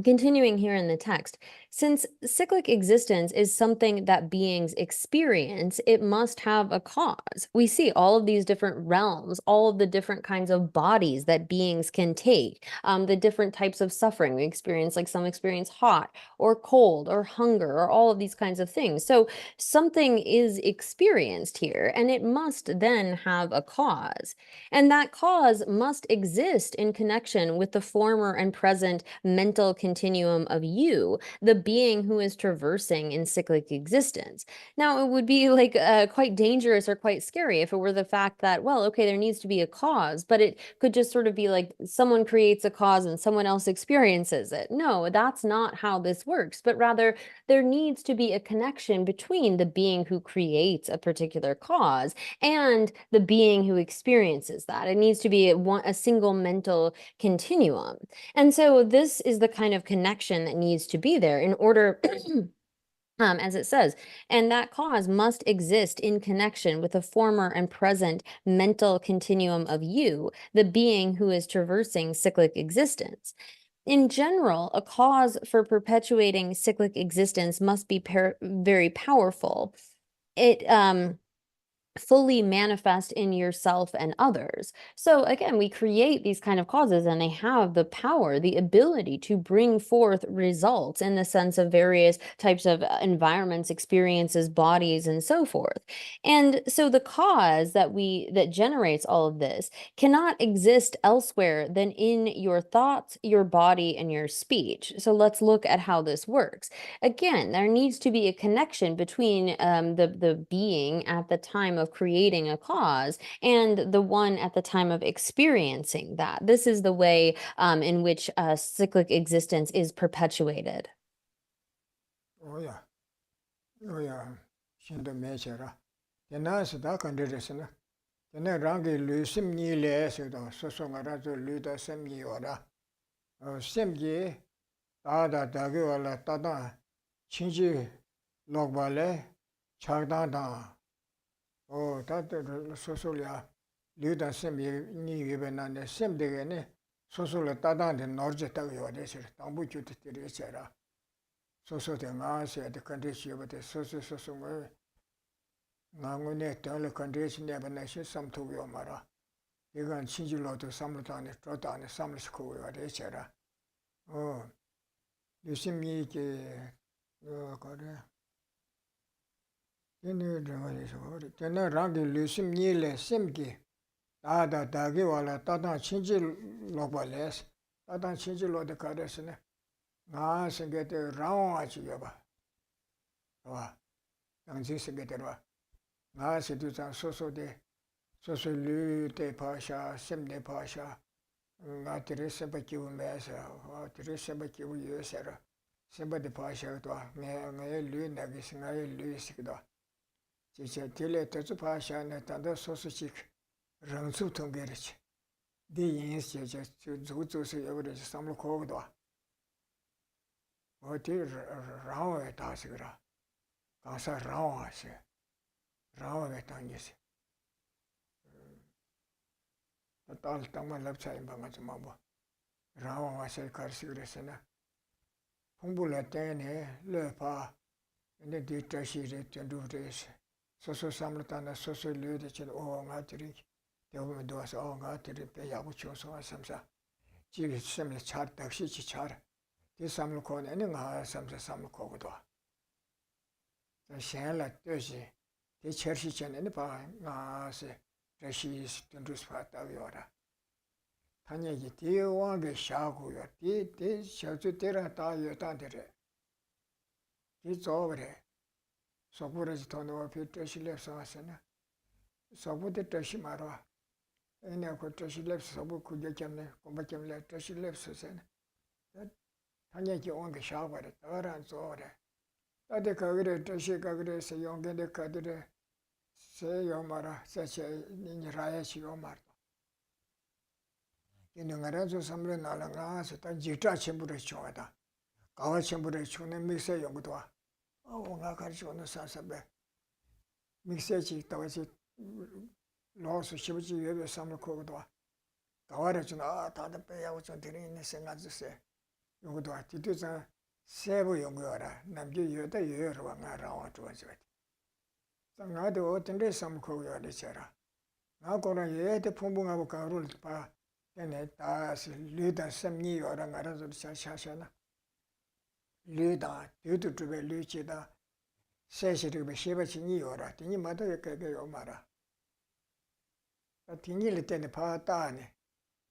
continuing here in the text, since cyclic existence is something that beings experience, it must have a cause. We see all of these different realms, all of the different kinds of bodies that beings can take, the different types of suffering we experience, like some experience hot or cold or hunger or all of these kinds of things. So something is experienced here, and it must then have a cause. And that cause must exist in connection with the former and present mental continuum of you, the being who is traversing in cyclic existence. Now, it would be like quite dangerous or quite scary if it were the fact that, well, okay, there needs to be a cause, but it could just sort of be like someone creates a cause and someone else experiences it. No, that's not how this works, but rather there needs to be a connection between the being who creates a particular cause and the being who experiences that. It needs to be a single mental continuum. And so this is the kind of connection that needs to be there in order as it says, and that cause must exist in connection with the former and present mental continuum of you, the being who is traversing cyclic existence. In general, a cause for perpetuating cyclic existence must be very powerful. It fully manifest in yourself and others. So again, we create these kind of causes and they have the power, the ability to bring forth results in the sense of various types of environments, experiences, bodies, and so forth. And so the cause that generates all of this cannot exist elsewhere than in your thoughts, your body, and your speech. So let's look at how this works. Again, there needs to be a connection between the being at the time of creating a cause and the one at the time of experiencing that. This is the way in which cyclic existence is perpetuated. Oh yeah. Oh yeah. Shinto mechera. Tenase da kandiresana. Tena rangi lusim ni le sedo. Soso ngara zo luda sem ni ora. Sem ji da dagi wala tada chinji lokbale chagda da. Oh, that sosolia luda sem ni yibenane sem degene sosola tada de norje tagyo desir. Tambu chuti tiresera. Soso de nga se de condition but soso mo nga ngone tele condition ne bana shi sam to yo mara igan chinji lo to samlutane trotane samlisko yo de chera oh yusim ke ko de ne de ma so de tena rang de yusim ni le semge da ge wala ta chinji lo bales ta chinji lo de kadesne nga sengete rawa chi yo ba wa dang ji sengete ba nga se tu sa so de so lu te pa sha sem de pa sha nga tere se ba ki u me sa wa tere se ba ki u yo sa ra se ba de pa sha to nga lu na ge singa lu si do ji che tele te zu pa sha ne ta de so chi rang su tong ge ri chi de yin se je zu se yo de sam lo ko do 어디 라오에 다시그라 가사 라오하시 라오에 당기시 tal tama lapsai banga chama bo rawa karsi gresena fungbula tene le pa ne di tashi re tendu res so samlata so le de chen o nga tri de o do so o nga tri pe ya bu cho so samsa ji semle char taksi chi char di samlu ko ne nga samsa samlu ko go do shen la de ji de chershi chen ne pa nga se Yeshi tendu spata yora. Tanya ji ti wange shagu yo ti shazu tera ta yo ta dere. Ti zovre. Sobure ji tono pi teshi le sa sana. Sobu de teshi marwa. Ene ko teshi le sobu ku de kemne, ko ba kemle teshi le sa sana. Tanya ji wange shagu re tara zovre. Ta de ka gre teshi ka gre se yonge de ka de se yomara se che ni raya chi yomar in ngara zo samle nala nga se ta jita chembure choda kawa chembure chune mixe yongdo o nga kar chone sa sabe mixe chi tawa chi lo so shibuji yebe samle ko do kawa re chuna ta da pe ya wo chon tiri ne se nga se yongdo ti tu sa sebu yongora namge yoda yoyoro nga rawa to wa nga de o tende sam ko ya de chera nga ko na ye de phung bung abo ka rul pa ene ta si le da sam ni yo ra nga ra zo sha na le da de tu tu be le che da se se de be she ba chi ni yo ra ti ni ma da ye ke yo ma ra ta ti ni le te ne pa ta ne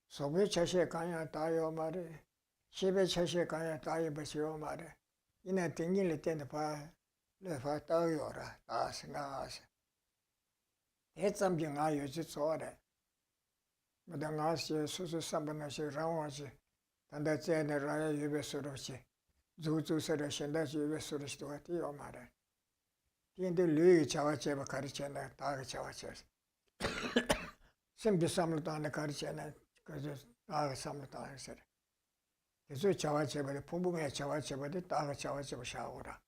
so be cha she ka ya ta yo ma re she be cha she ka ya ta ye ba she yo ma re 이나 땡길래 때는 봐. 내가 따요라. 다스나스. 해점병 아유지 좋아래. 마당아시 수수 삼번나시 라와시. 단다 째네 라야 유베스로시. 주주서를 신다시 유베스로시도 같이요 말해. 근데 류이 자와체바 가르쳐나 다가 자와체. 심비 삼을도 안 가르쳐나 그저 다가 삼을도 안 했어. 그래서 자와체바에 풍부에 자와체바에 다가 자와체바 샤오라.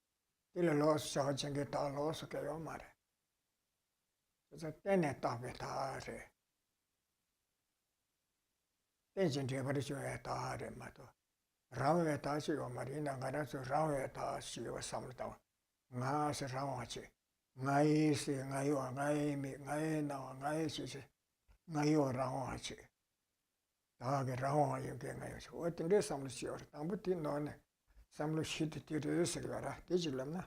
일로 로스 자와체게 다 로스 개요 말해. 그래서 때네 답에 다래. 땡진 제버리줘야 다래 말도. 라오에 다시요 말이나 가라서 라오에 다시요 삼을다. 나스 라와치. 나이스 나요 나이미 나이나와 나이시시 나요 라와치. 다게 라와 이게 나요. 어떤 데 삼을시요. 아무튼 너네 삼을 시트 뒤에서 가라. 되질랍나?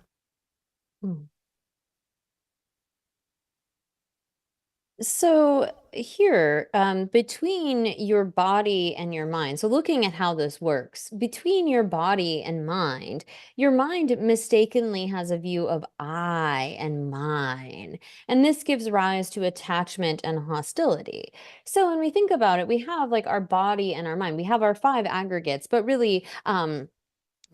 So here, between your body and your mind, so looking at how this works, between your body and mind, your mind mistakenly has a view of I and mine, and this gives rise to attachment and hostility. So when we think about it, we have like our body and our mind. We have our 5 aggregates, but really,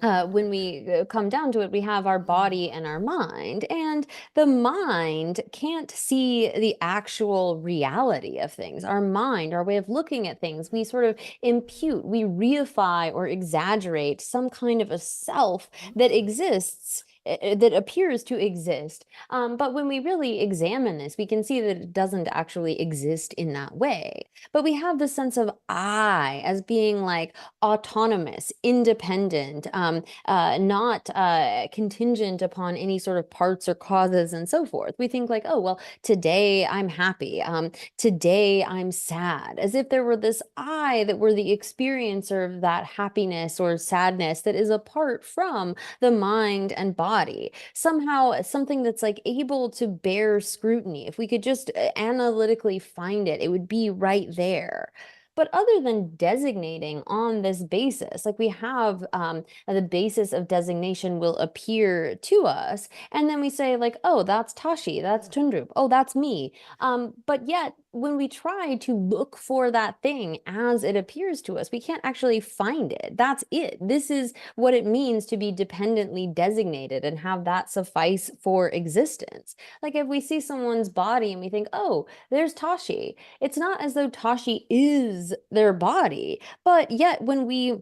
when we come down to it, we have our body and our mind, and the mind can't see the actual reality of things. Our mind, our way of looking at things, we sort of impute, we reify or exaggerate some kind of a self that exists, that appears to exist. But when we really examine this, we can see that it doesn't actually exist in that way. But we have the sense of I as being like autonomous, independent, not contingent upon any sort of parts or causes and so forth. We think like, oh, well, today I'm happy. Today I'm sad, as if there were this I that were the experiencer of that happiness or sadness that is apart from the mind and body. Somehow something that's like able to bear scrutiny. If we could just analytically find it, it would be right there. But other than designating on this basis, like we have the basis of designation will appear to us, and then we say like, oh, that's Tashi, that's Tundrup, oh, that's me. But yet, when we try to look for that thing as it appears to us, we can't actually find it. That's it. This is what it means to be dependently designated and have that suffice for existence. Like if we see someone's body and we think, oh, there's Tashi, it's not as though Tashi is their body, but yet when we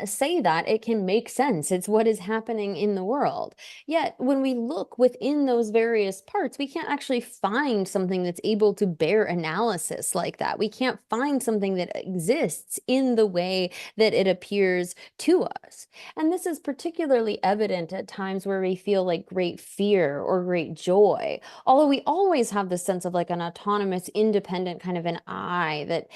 say that, it can make sense. It's what is happening in the world. Yet when we look within those various parts, we can't actually find something that's able to bear analysis like that. We can't find something that exists in the way that it appears to us. And this is particularly evident at times where we feel like great fear or great joy. Although we always have this sense of like an autonomous, independent kind of an I that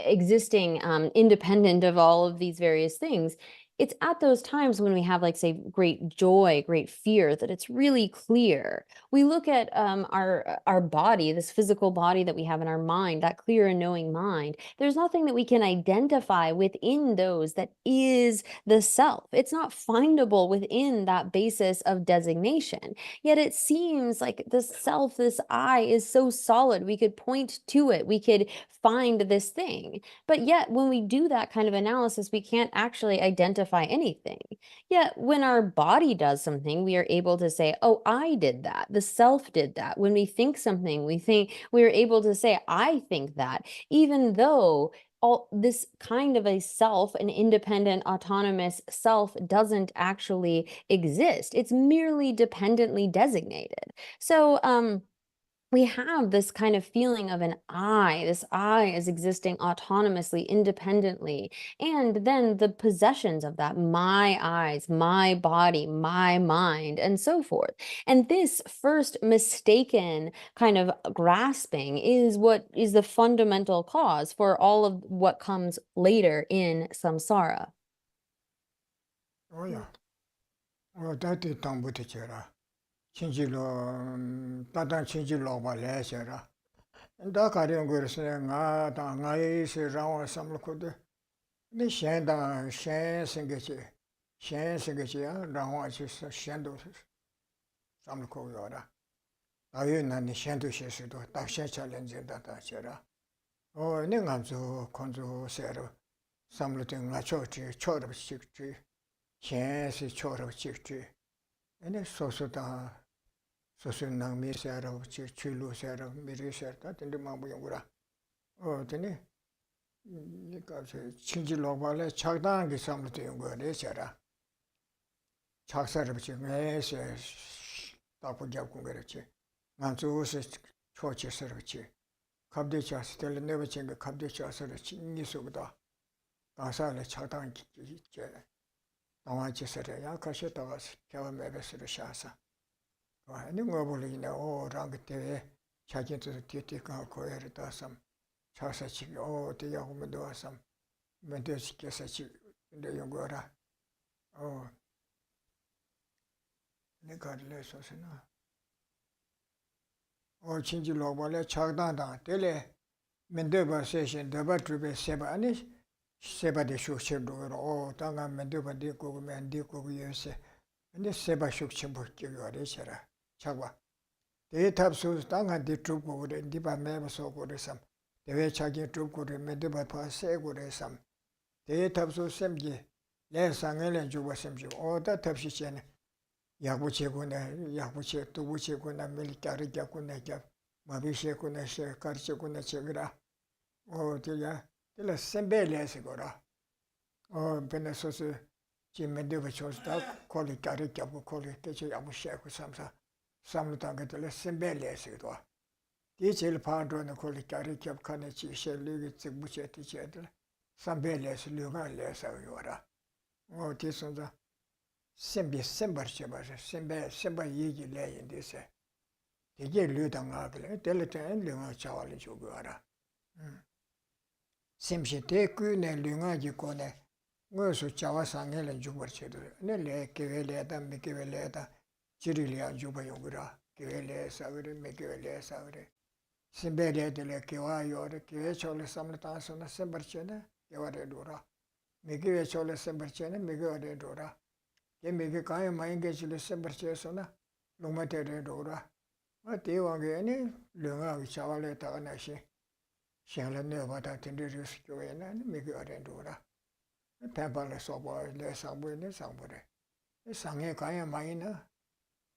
existing independent of all of these various things, it's at those times when we have like say great joy, great fear, that it's really clear. We look at our body, this physical body that we have in our mind, that clear and knowing mind. There's nothing that we can identify within those that is the self. It's not findable within that basis of designation. Yet it seems like this self, this I, is so solid. We could point to it. We could find this thing. But yet when we do that kind of analysis, we can't actually identify anything. Yet when our body does something, we are able to say, oh, I did that. The self did that. When we think something, we are able to say, I think that, even though all this kind of a self, an independent, autonomous self, doesn't actually exist. It's merely dependently designated. So, we have this kind of feeling of an I. This I is existing autonomously, independently. And then the possessions of that, my eyes, my body, my mind, and so forth. And this first mistaken kind of grasping is what is the fundamental cause for all of what comes later in samsara. Oh yeah. Oh, that is Tambutichera. 친지로 따단 친지로 발해셔라. 다 가령 그래서 나이스 라고 삼을거든. 네 셴다 셴 생겼지. shen segejiya rangwa chi shendu samlu ko yora ayo nani shendu shesido dakshen challenge da chera o ne nganzo konzo sero samlu de ngacho chi choro chi shen si choro chi ene sosoda soso nang mi sero chi chulu sero miri sero da tende mabu yongura o tene 니까지 친지 로발에 착당하게 삼도 연구를 해서라 착사를 붙이 매세 딱고 잡고 그랬지 만주스 초치서를 붙이 갑대자 스텔 네버 챙겨 갑대자서를 친기서보다 가사를 착당 이제 나와지서를 약하셨다가 경험해서를 샤사 아니 뭐 볼리네 오 랑그때 자기한테 뒤뒤가 고여를 다삼 차사치기 대야고면 도와삼 mendesikesasi inde yongora 내가 레서스나 친지 로발에 착당다 tel에 mende바 세션 데바 트베 세바 아니 세바데 쇼셔도로 당가 mende바 데고 men데고 예세 근데 세바 쇼치 버기가 레셔라 차과 데이터스 당가 데트고 그래 디바 매버서 그래삼 대외 자기 쪽고를 매드바 파세고를 삼 대탑소 셈지 내상을 주고 셈지 오다 탑시체네 야부체고네 야부체 두부체고나 밀가르 잡고네 잡 마비셰고네 셰 카르체고네 체그라 대야 텔라 셈벨레스고라 베네소스 지메드바 초스다 콜리가르 잡고 콜리 때체 야부셰고 삼사 삼루당게 텔라 셈벨레스고 디젤 파드는 콜리카리 캡카네 치셰르기 츠부체티체들 삼벨레스 류가레사 요라 디선자 셈비 셈버체바세 셈바 얘기 레인데세 되게 류당하글 텔레텐 류가 차와리 조거라 셈시테 꾸네 류가지 코네 뭐서 차와상엘은 주버체들 네레 케벨레다 미케벨레다 지릴이야 주바요그라 케벨레사 그래 미케벨레사 그래 심베레들에 개와요를 개에 졸을 삼르다서나 셈버체네 개와를 돌아 미개에 졸을 셈버체네 미개에 돌아 개 미개 가에 마인게 졸을 셈버체서나 농마테를 돌아 대왕게니 령아 차발에 다나시 샹라네 바다 텐데르스 교에나 미개에 돌아 템발에 소바 레상부네 상부래 상에 가에 마이나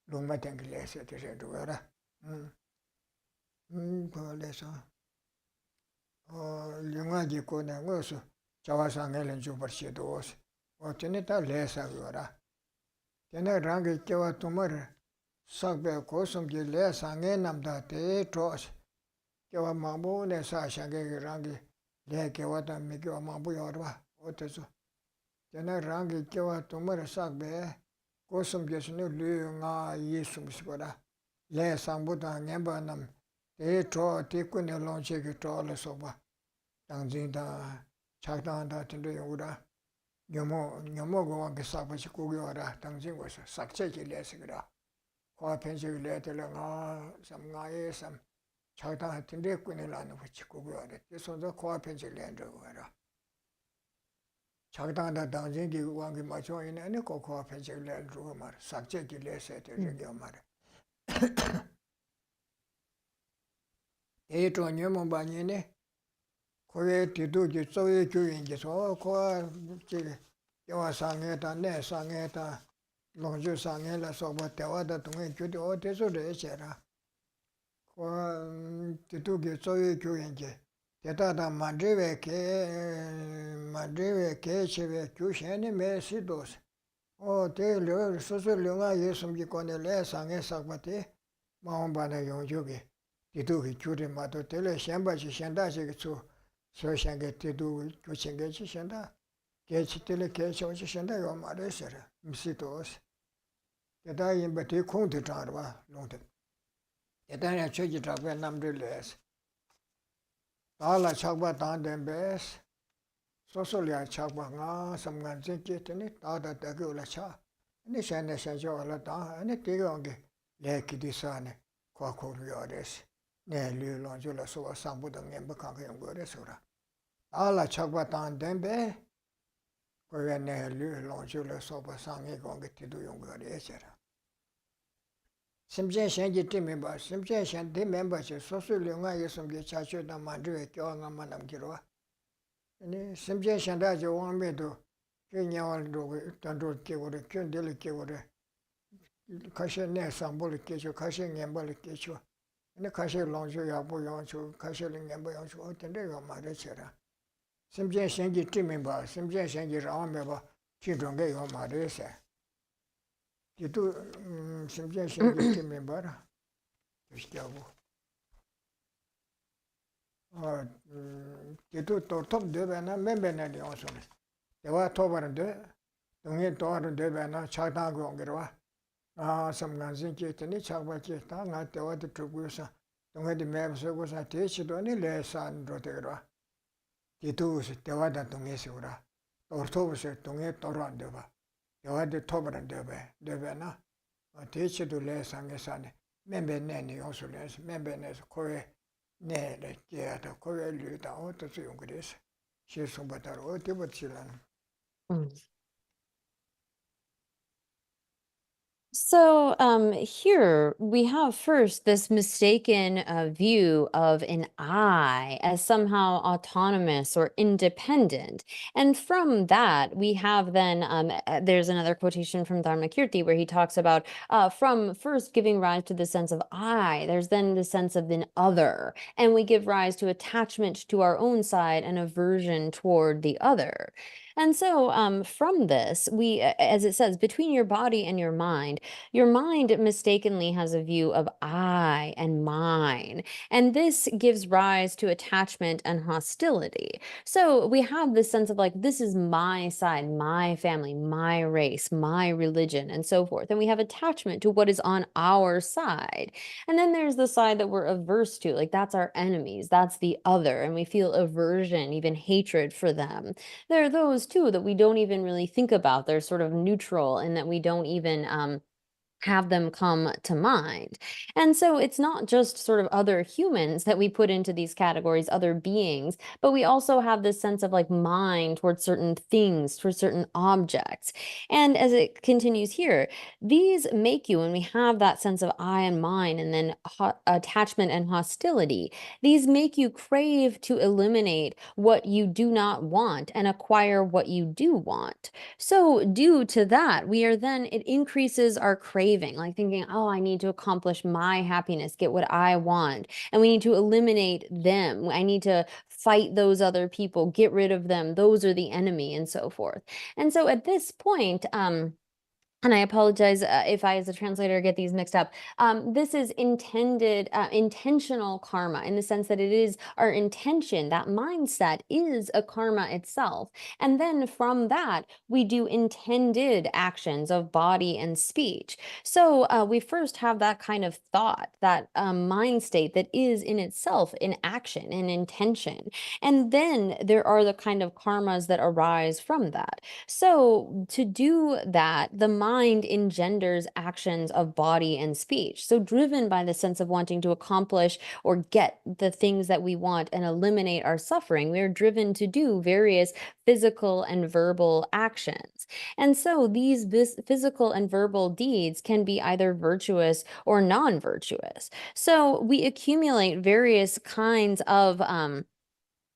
농마탱글레스 되게 돌아 그래서 령아지 코네 거서 자와상엘은 주버시도 어쩌네 다 레사거라 걔네 랑게 깨와 투머르 sakbe kosum ki le sange namda te tros kewa mambu ne sa shange rangi le kewa ta mi kewa mambu yorwa oteso tena rangi kewa tumar sakbe kosum ki sunu lu nga yisum sikora le sangbu ta ngemba nam te tro te kune lonche ki tro le soba tangzin ta chakdaan ta tindu yungura nyomo gowa ki sakba chi kugyora tangzin gosa sakche ki le sikora kwa penchik le tila nga sam nga ye sam chakdaan tinde kune lana wachi kugyora te sonza kwa penchik le ndogora chakdaan ta tangzin ki wangi macho ina ane ko kwa penchik le ndogora mara sakche ki le se te ringyo mara e to nyomo banyi ne kowe tidu ki tsoye kyuyin ki so kwa yawa sangye ta ne sangye ta longju sangye la soba tewa da tungye kyudi o teso re chera kwa tidu ki tsoye kyuyin ki teta ta mandriwe ke chewe kyu shene me si dos o te lyo susu lyo nga yesum ki kone le sangye sakba te maungpa na yongju ki tidu ki kyudi mato tele shenpa chi shenda chi ki tsu so shange tidu kyu chenge chi shenda kechi tele kechi ochi shenda yo ma re shere misi toos teta yinpa te kong te changarwa longte teta ya choki chakwa namri les tala chakwa tang denbes soso liya chakwa nga samgan zinki tene tada dagi ola cha ane shende shenche ola tang ane tege onge le kidi sa ne kwa kuru yo res ne liu longju la sowa sambu da ngenpa kanka yungu res ora tala chakwa tang denbe 거기에 내 롱줄을 소바 상에 공게 뒤도 용거리 해서라. 심지어 현지 팀 멤버, 심지어 현지 멤버십 소수령아 예송게 자주다 만들어 교환만 남기로. 아니 심지어 현다지 왕매도 그냥을도 단도 깨고래 견딜 깨고래 가시 내 상볼을 깨죠 가시 냠벌을 깨죠. 근데 가시 롱줄 야보 용주 가시를 냠보 용주 어떤데가 말해쳐라. 심지어 현지 팀 멤버, 심지어 현지 라면바 기존에 요 말해서. itu 심지어 현지 팀 멤버라. 그시하고 itu top 되잖아 멤버네 용서네. 내가 토바는데 동해 도와는 되잖아 차다고 온 거라. 삼간신 계더니 차바지 다 나한테 들고서 동해도 맵서고서 대치도니 레산으로 되더라. itu 대화다 동해서라. 오토부스 동해 도로 되봐. 대화도 토바는 되잖아. 대치도 레산에서네. 멤버네 용서래서 멤버네서 거에 내를 깨다 거에 류다 어떻게 용 그래서 실송받아로 어디 버치라는. So here we have first this mistaken view of an I as somehow autonomous or independent. And from that, we have then, there's another quotation from Dharmakirti where he talks about from first giving rise to the sense of I, there's then the sense of an other. And we give rise to attachment to our own side and aversion toward the other. And so from this, we, as it says, between your body and your mind mistakenly has a view of I and mine. And this gives rise to attachment and hostility. So we have this sense of like, this is my side, my family, my race, my religion, and so forth. And we have attachment to what is on our side. And then there's the side that we're averse to, like that's our enemies, that's the other, and we feel aversion, even hatred for them. There are those too that we don't even really think about. They're sort of neutral and that we don't even have them come to mind. And so it's not just sort of other humans that we put into these categories, other beings, but we also have this sense of like mind towards certain things, towards certain objects. And as it continues here, these make you, when we have that sense of I and mine, and then attachment and hostility, these make you crave to eliminate what you do not want and acquire what you do want. So due to that, it increases our craving, like thinking, oh, I need to accomplish my happiness, get what I want. And we need to eliminate them. I need to fight those other people, get rid of them. Those are the enemy, and so forth. And so at this point, and I apologize if I, as a translator, get these mixed up. This is intentional karma, in the sense that it is our intention, that mindset is a karma itself. And then from that, we do intended actions of body and speech. So we first have that kind of thought, that mind state that is in itself an action, an intention. And then there are the kind of karmas that arise from that. So to do that, the mind engenders actions of body and speech. So driven by the sense of wanting to accomplish or get the things that we want and eliminate our suffering, we are driven to do various physical and verbal actions. And so these physical and verbal deeds can be either virtuous or non-virtuous. So we accumulate various kinds of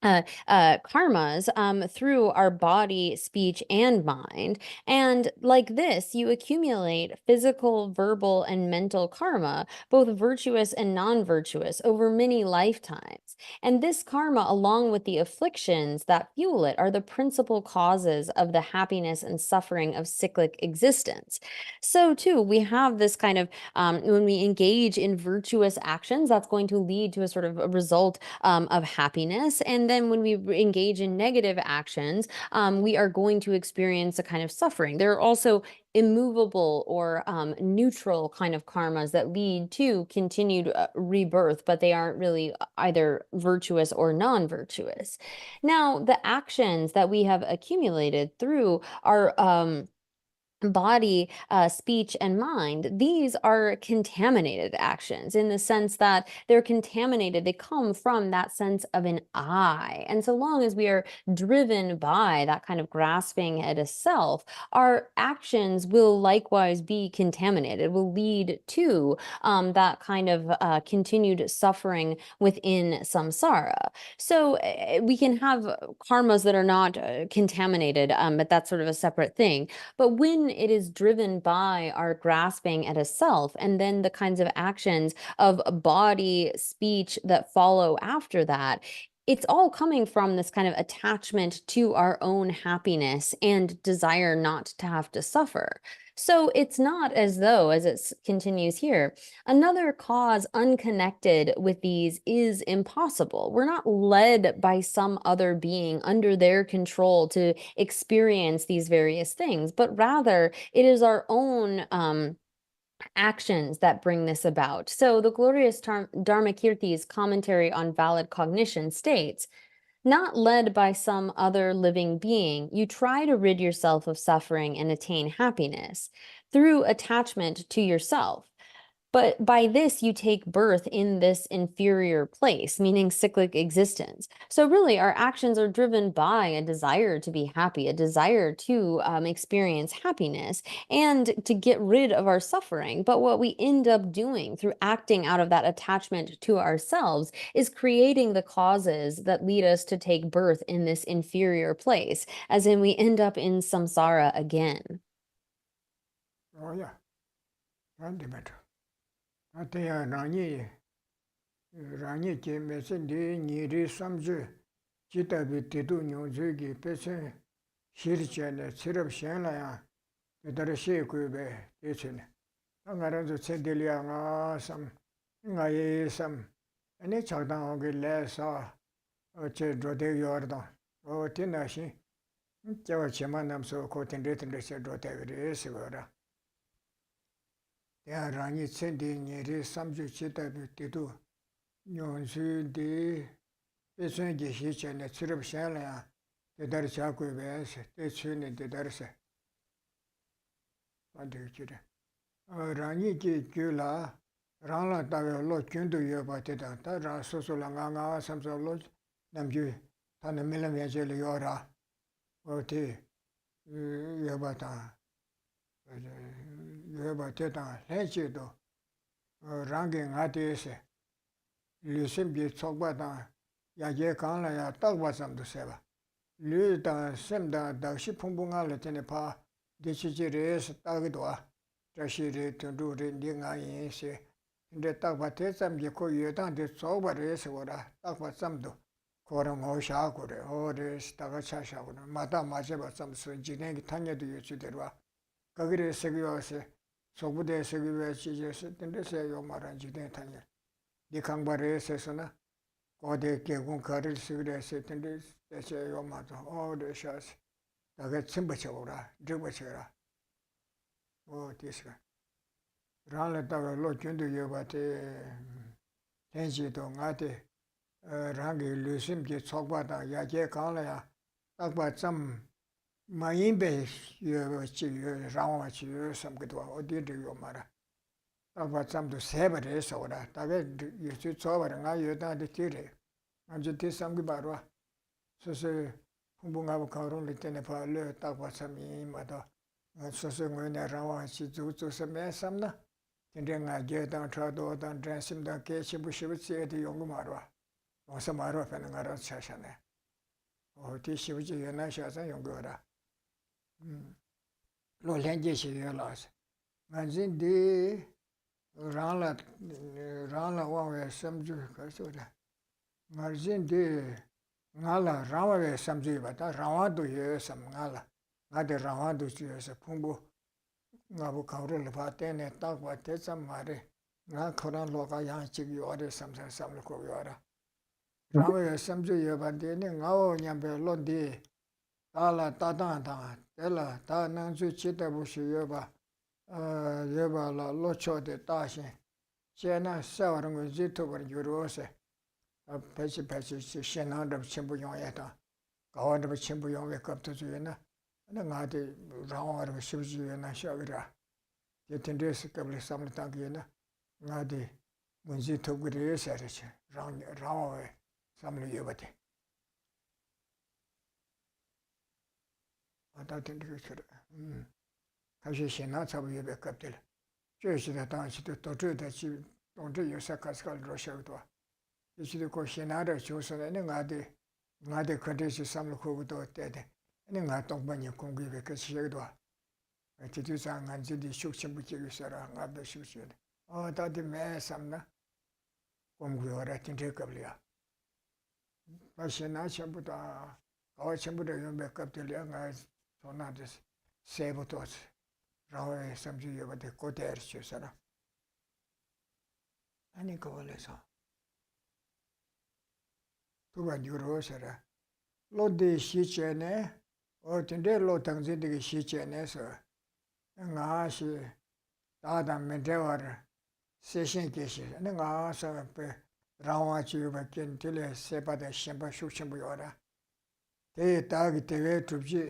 karmas through our body, speech, and mind. And like this, you accumulate physical, verbal, and mental karma, both virtuous and non-virtuous, over many lifetimes. And this karma, along with the afflictions that fuel it, are the principal causes of the happiness and suffering of cyclic existence. So too, we have this kind of, when we engage in virtuous actions, that's going to lead to a sort of a result of happiness. And then when we engage in negative actions, we are going to experience a kind of suffering. There are also immovable or neutral kind of karmas that lead to continued rebirth, but they aren't really either virtuous or non-virtuous. Now, the actions that we have accumulated through our body, speech, and mind, these are contaminated actions in the sense that they're contaminated. They come from that sense of an I. And so long as we are driven by that kind of grasping at a self, our actions will likewise be contaminated, will lead to that kind of continued suffering within samsara. So we can have karmas that are not contaminated, but that's sort of a separate thing. But when it is driven by our grasping at a self, and then the kinds of actions of body, speech that follow after that, it's all coming from this kind of attachment to our own happiness and desire not to have to suffer. So it's not as though, as it continues here, another cause unconnected with these is impossible. We're not led by some other being under their control to experience these various things, but rather it is our own actions that bring this about. So the glorious Dharmakirti's commentary on valid cognition states, not led by some other living being, you try to rid yourself of suffering and attain happiness through attachment to yourself. But by this, you take birth in this inferior place, meaning cyclic existence. So really, our actions are driven by a desire to be happy, a desire to experience happiness, and to get rid of our suffering. But what we end up doing through acting out of that attachment to ourselves is creating the causes that lead us to take birth in this inferior place, as in we end up in samsara again. Oh, yeah. Fundamental. Ataya Rani came as a day near some Jew, Chita Vitidu, Nyonzugi, Pessin, Shirchan, Sirap Shanlaya, the Darashe Kube, Echen. Angaran said Delia, some, Ngaye, some, and each of them get less or Chedrote Yordan, or Tinashi, Chamanam so caught and written the Chedrote Resivera. Ya rani tsendi nyeri samju chita titu nyonsu di pesun Geshe chane tsirab shala ya dedar chakwe bayase te tsuni dedar se pandi uchire rani ki kyu la rangla tawe lo kyundu yoba teta ta rang susu la nga samsa lo namju tanda milam yache le yora o te yoba ta yoba teta lenchi do rangi ngati se lusim bi tsokba ta yaje kangla ya takba samdu seba lu ta sem da dakshi pumbu ngala tene pa dechi res tagidwa tashi re tundu re ndi nga yin se inde takba te sam je ko yodan de tsokba res wara takba samdu kora ngo sha kore o res taga cha sha kore mata majeba samsu jinen ki tanya du yochu derwa kagire segiwa se sobude segiwa chije se tende se yo maran jiden tanya di kangbare se sona kode kegun karil segire se tende se yo mato o de shas daga chimba chawra jigba chera o tisga rala daga lo chundu yoba te tenji to ngate rangi lusim ki tsokba da yaje kangla ya takba tsam 마인베 요치 라와치 섬기도 어디를 말아 아바 참도 세버에서 오라 다게 요치 저버가 요다데 티레 아주 대상기 바로 소소 공부하고 가로를 때네 발레 딱바 참이 마다 소소 뭐냐 라와치 주주서 매삼나 근데가 제당 트라도단 드레심다 케시부시부치에도 용고 말아 어서 말아 되는 거라 차샤네 어디 시부지 연나셔서 용거라 lo lenje shi yo la se ngajin de rangla wa we samju ka so da ngajin de ngala rawa we samju ba ta rawa do ye sam ngala ngade rawa do chi se phumbu ngabu khawre le ba te ne ta ba te sam mare nga khoran lo ka yang chi yo de sam lo ko yo ra rawa we samju ye ba de ne ngao nyam be lo de ala ta ela ta nang zu chi ta bu shi yoba yoba la lo cho de ta shin che na sa wa rong ji to bar yu ro se pe chi shi na da chen bu yong ya ta ga wa da chen bu yong we kap tu ju na ngādi rāngā rā shibji na shāgirā. Ye tindrēs kabli samla tāngi na ngādi munzi tōgirī sārīchī, rāngā samla yobati. Ātā tindrī kishirā. Kashi shinā tsabu yobe kabdili. Chōshida tāngshida tōchūda chi tōngchī yosa kāskāli rōshāgidwa. Yishida kō shinā rā chōsana ngādi kandrīsi samla kōgidwa tēdi. Ngā tōngbañi kōngi yobe kashishagidwa. Titu sa nganzi di shukchimbu chigi sara, ngā bē shukchigi. Tādi mē samna kōmgu yora tindrī kabliya. Shinā chambu tā, kawa chambu dā yombe kabdiliya ngā sōnā dā sēbu tōs. Rāwa samchī yobati kote erchī sara. Ani kawa lē sā. Tūba nyūro sara. Lō di shī chēne, o tindrī lō tāngzī digi shī chēne sā. Ngā shi tādā mendewar sēshīn kēshī, ngā sā pē rāwā chī yuwa kēn tīli sēpa dā shimbā shukshimbu yuwa. Tē tāgi tēwē tūpchī,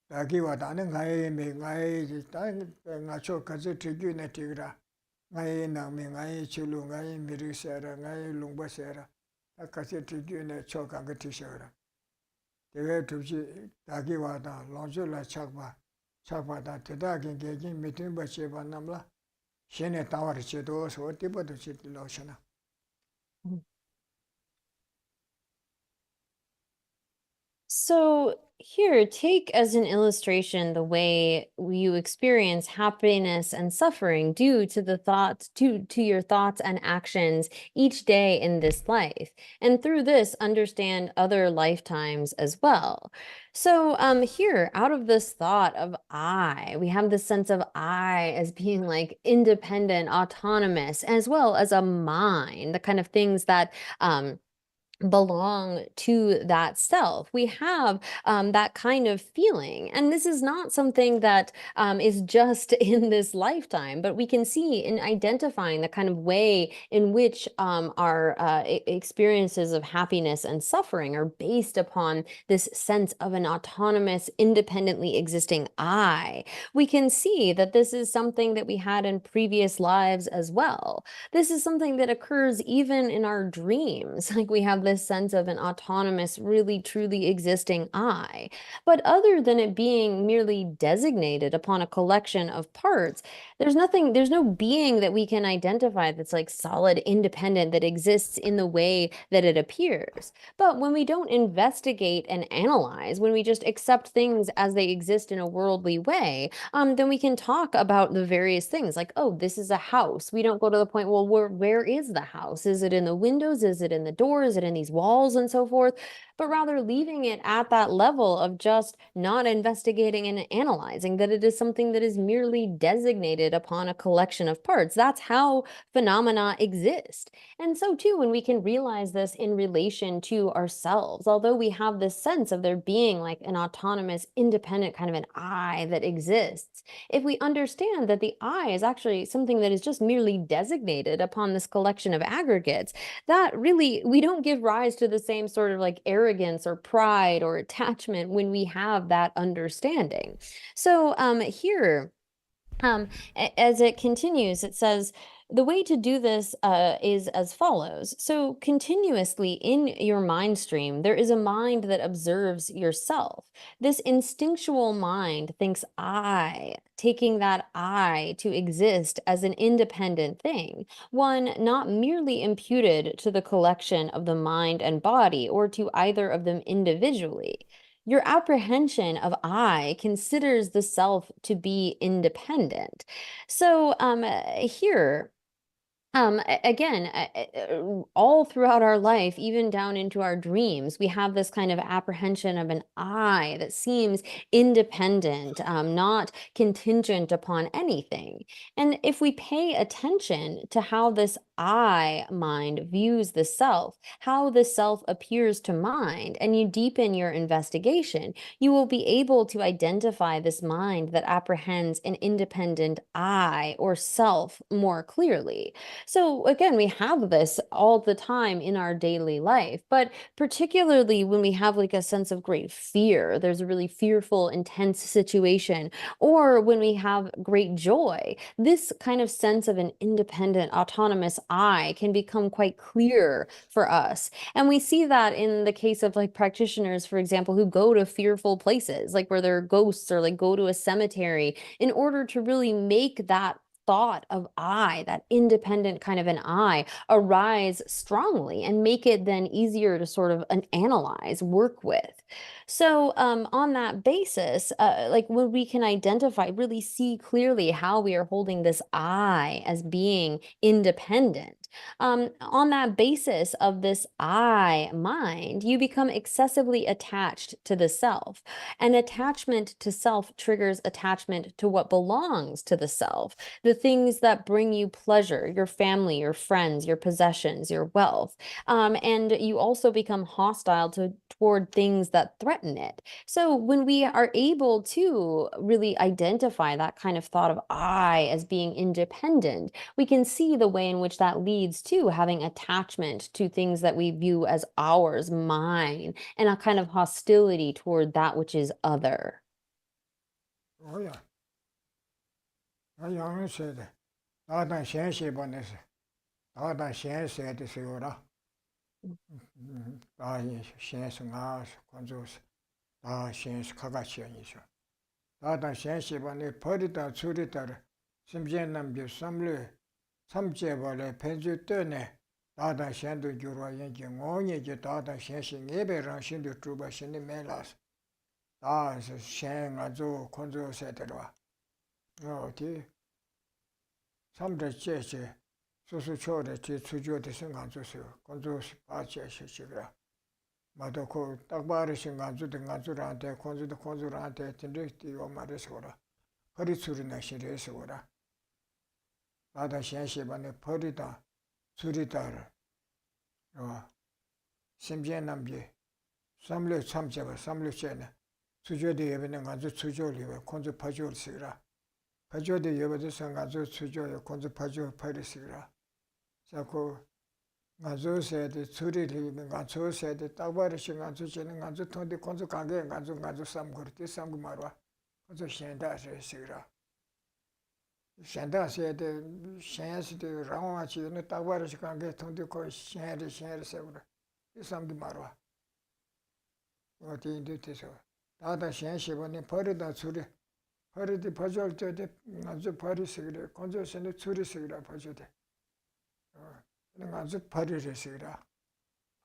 tāgi wā tā ngā yī mē, ngā chō kāzi tīgyū nā tīgirā, ngā yī nā mē, ngā yī chīlu, ngā yī mirī sēra, ngā yī lūngba sēra, tā kāzi tīgyū nā chō kānga tīshagirā. Tēwē tūpchī tāgi wā tā lōngchū lā chākpa, chakpata teta kinki mitunba cheba namla shene tawar chedo so tipadu chiti loshana. So here, take as an illustration the way you experience happiness and suffering due to the thoughts, to your thoughts and actions each day in this life. And through this, understand other lifetimes as well. So here, out of this thought of I, we have this sense of I as being like independent, autonomous, as well as a mind, the kind of things that belong to that self. We have that kind of feeling. And this is not something that is just in this lifetime, but we can see in identifying the kind of way in which our experiences of happiness and suffering are based upon this sense of an autonomous, independently existing I. We can see that this is something that we had in previous lives as well. This is something that occurs even in our dreams. Like we have this sense of an autonomous, really truly existing I. But other than it being merely designated upon a collection of parts, there's no being that we can identify that's like solid, independent, that exists in the way that it appears. But when we don't investigate and analyze, when we just accept things as they exist in a worldly way, then we can talk about the various things like, oh, this is a house. We don't go to the point, well, where is the house? Is it in the windows? Is it in the door? Is it in these walls and so forth? But rather leaving it at that level of just not investigating and analyzing, that it is something that is merely designated upon a collection of parts. That's how phenomena exist. And so too, when we can realize this in relation to ourselves, although we have this sense of there being like an autonomous, independent kind of an I that exists, if we understand that the I is actually something that is just merely designated upon this collection of aggregates, that really, we don't give rise to the same sort of like arrogance or pride or attachment when we have that understanding. So here, as it continues, it says, the way to do this is as follows. So continuously in your mind stream, there is a mind that observes yourself. This instinctual mind thinks I, taking that I to exist as an independent thing, one not merely imputed to the collection of the mind and body or to either of them individually. Your apprehension of I considers the self to be independent. So here, again, all throughout our life, even down into our dreams, we have this kind of apprehension of an I that seems independent, not contingent upon anything. And if we pay attention to how this I mind views the self, how the self appears to mind, and you deepen your investigation, you will be able to identify this mind that apprehends an independent I or self more clearly. So again, we have this all the time in our daily life, but particularly when we have like a sense of great fear, there's a really fearful, intense situation, or when we have great joy, this kind of sense of an independent, autonomous I can become quite clear for us. And we see that in the case of like practitioners, for example, who go to fearful places, like where there are ghosts, or like go to a cemetery in order to really make that thought of I, that independent kind of an I, arise strongly and make it then easier to sort of analyze, work with. So on that basis, like when we can identify, really see clearly how we are holding this I as being independent, on that basis of this I mind, you become excessively attached to the self. And attachment to self triggers attachment to what belongs to the self, the things that bring you pleasure, your family, your friends, your possessions, your wealth. And you also become hostile toward things that threaten it. So when we are able to really identify that kind of thought of I as being independent, we can see the way in which that leads to having attachment to things that we view as ours, mine, and a kind of hostility toward that which is other. Oh yeah. I young said, Dada Shenshi Bonis, Dada Shenshi the Sura, Dai Shens Nas, Conjus, Da Shens Kagashi. Dada Shenshi Boni, Podita, Suritar, Simjenam, Samlu, Samjebole, Penjutone, Dada Shendu Jura Yanking, only Dada Shenshi, Nebe Ranshin to Trubash in the Melas. Da Shen Azu, Conjus, etc. No, tea. Some the church, so chore, to do the Singanzu, Conjus, Pacha, Madoko, Tagbari Singanzu, the Ganzurante, Conzu the Conzurante, Tindicti or Marisora, Horitsuri Shiresora. Ada Shenshibane Podita, Suritar, Simjenambi, Samlu Samjava, Samlu Chena, Sujo de Evening Ganzu Sujoli, Conzu Pajol Sira. Pajo de Yabadu Sangazo Sujo, Conzu Pajo Parisira. Sako Ganzo said, Suri, Ganzo said, Tawarish Ganzu Chen, Ganzu Tondi, Conzu Kange, Ganzu Samgurti, Samgumarwa, Conzu Shenda Sira. Shenda said, Shans the Ramachi, and the Tawarish Kange, Tondi, Shandi, Shandi Sevra, Samgumarwa. What do you do this? Tata Shanshibani Parida Suri. Parity Pajol to the Nazu Party Sigra, Conjus and the Suri Sigra Pajate. Nazu Party Sigra.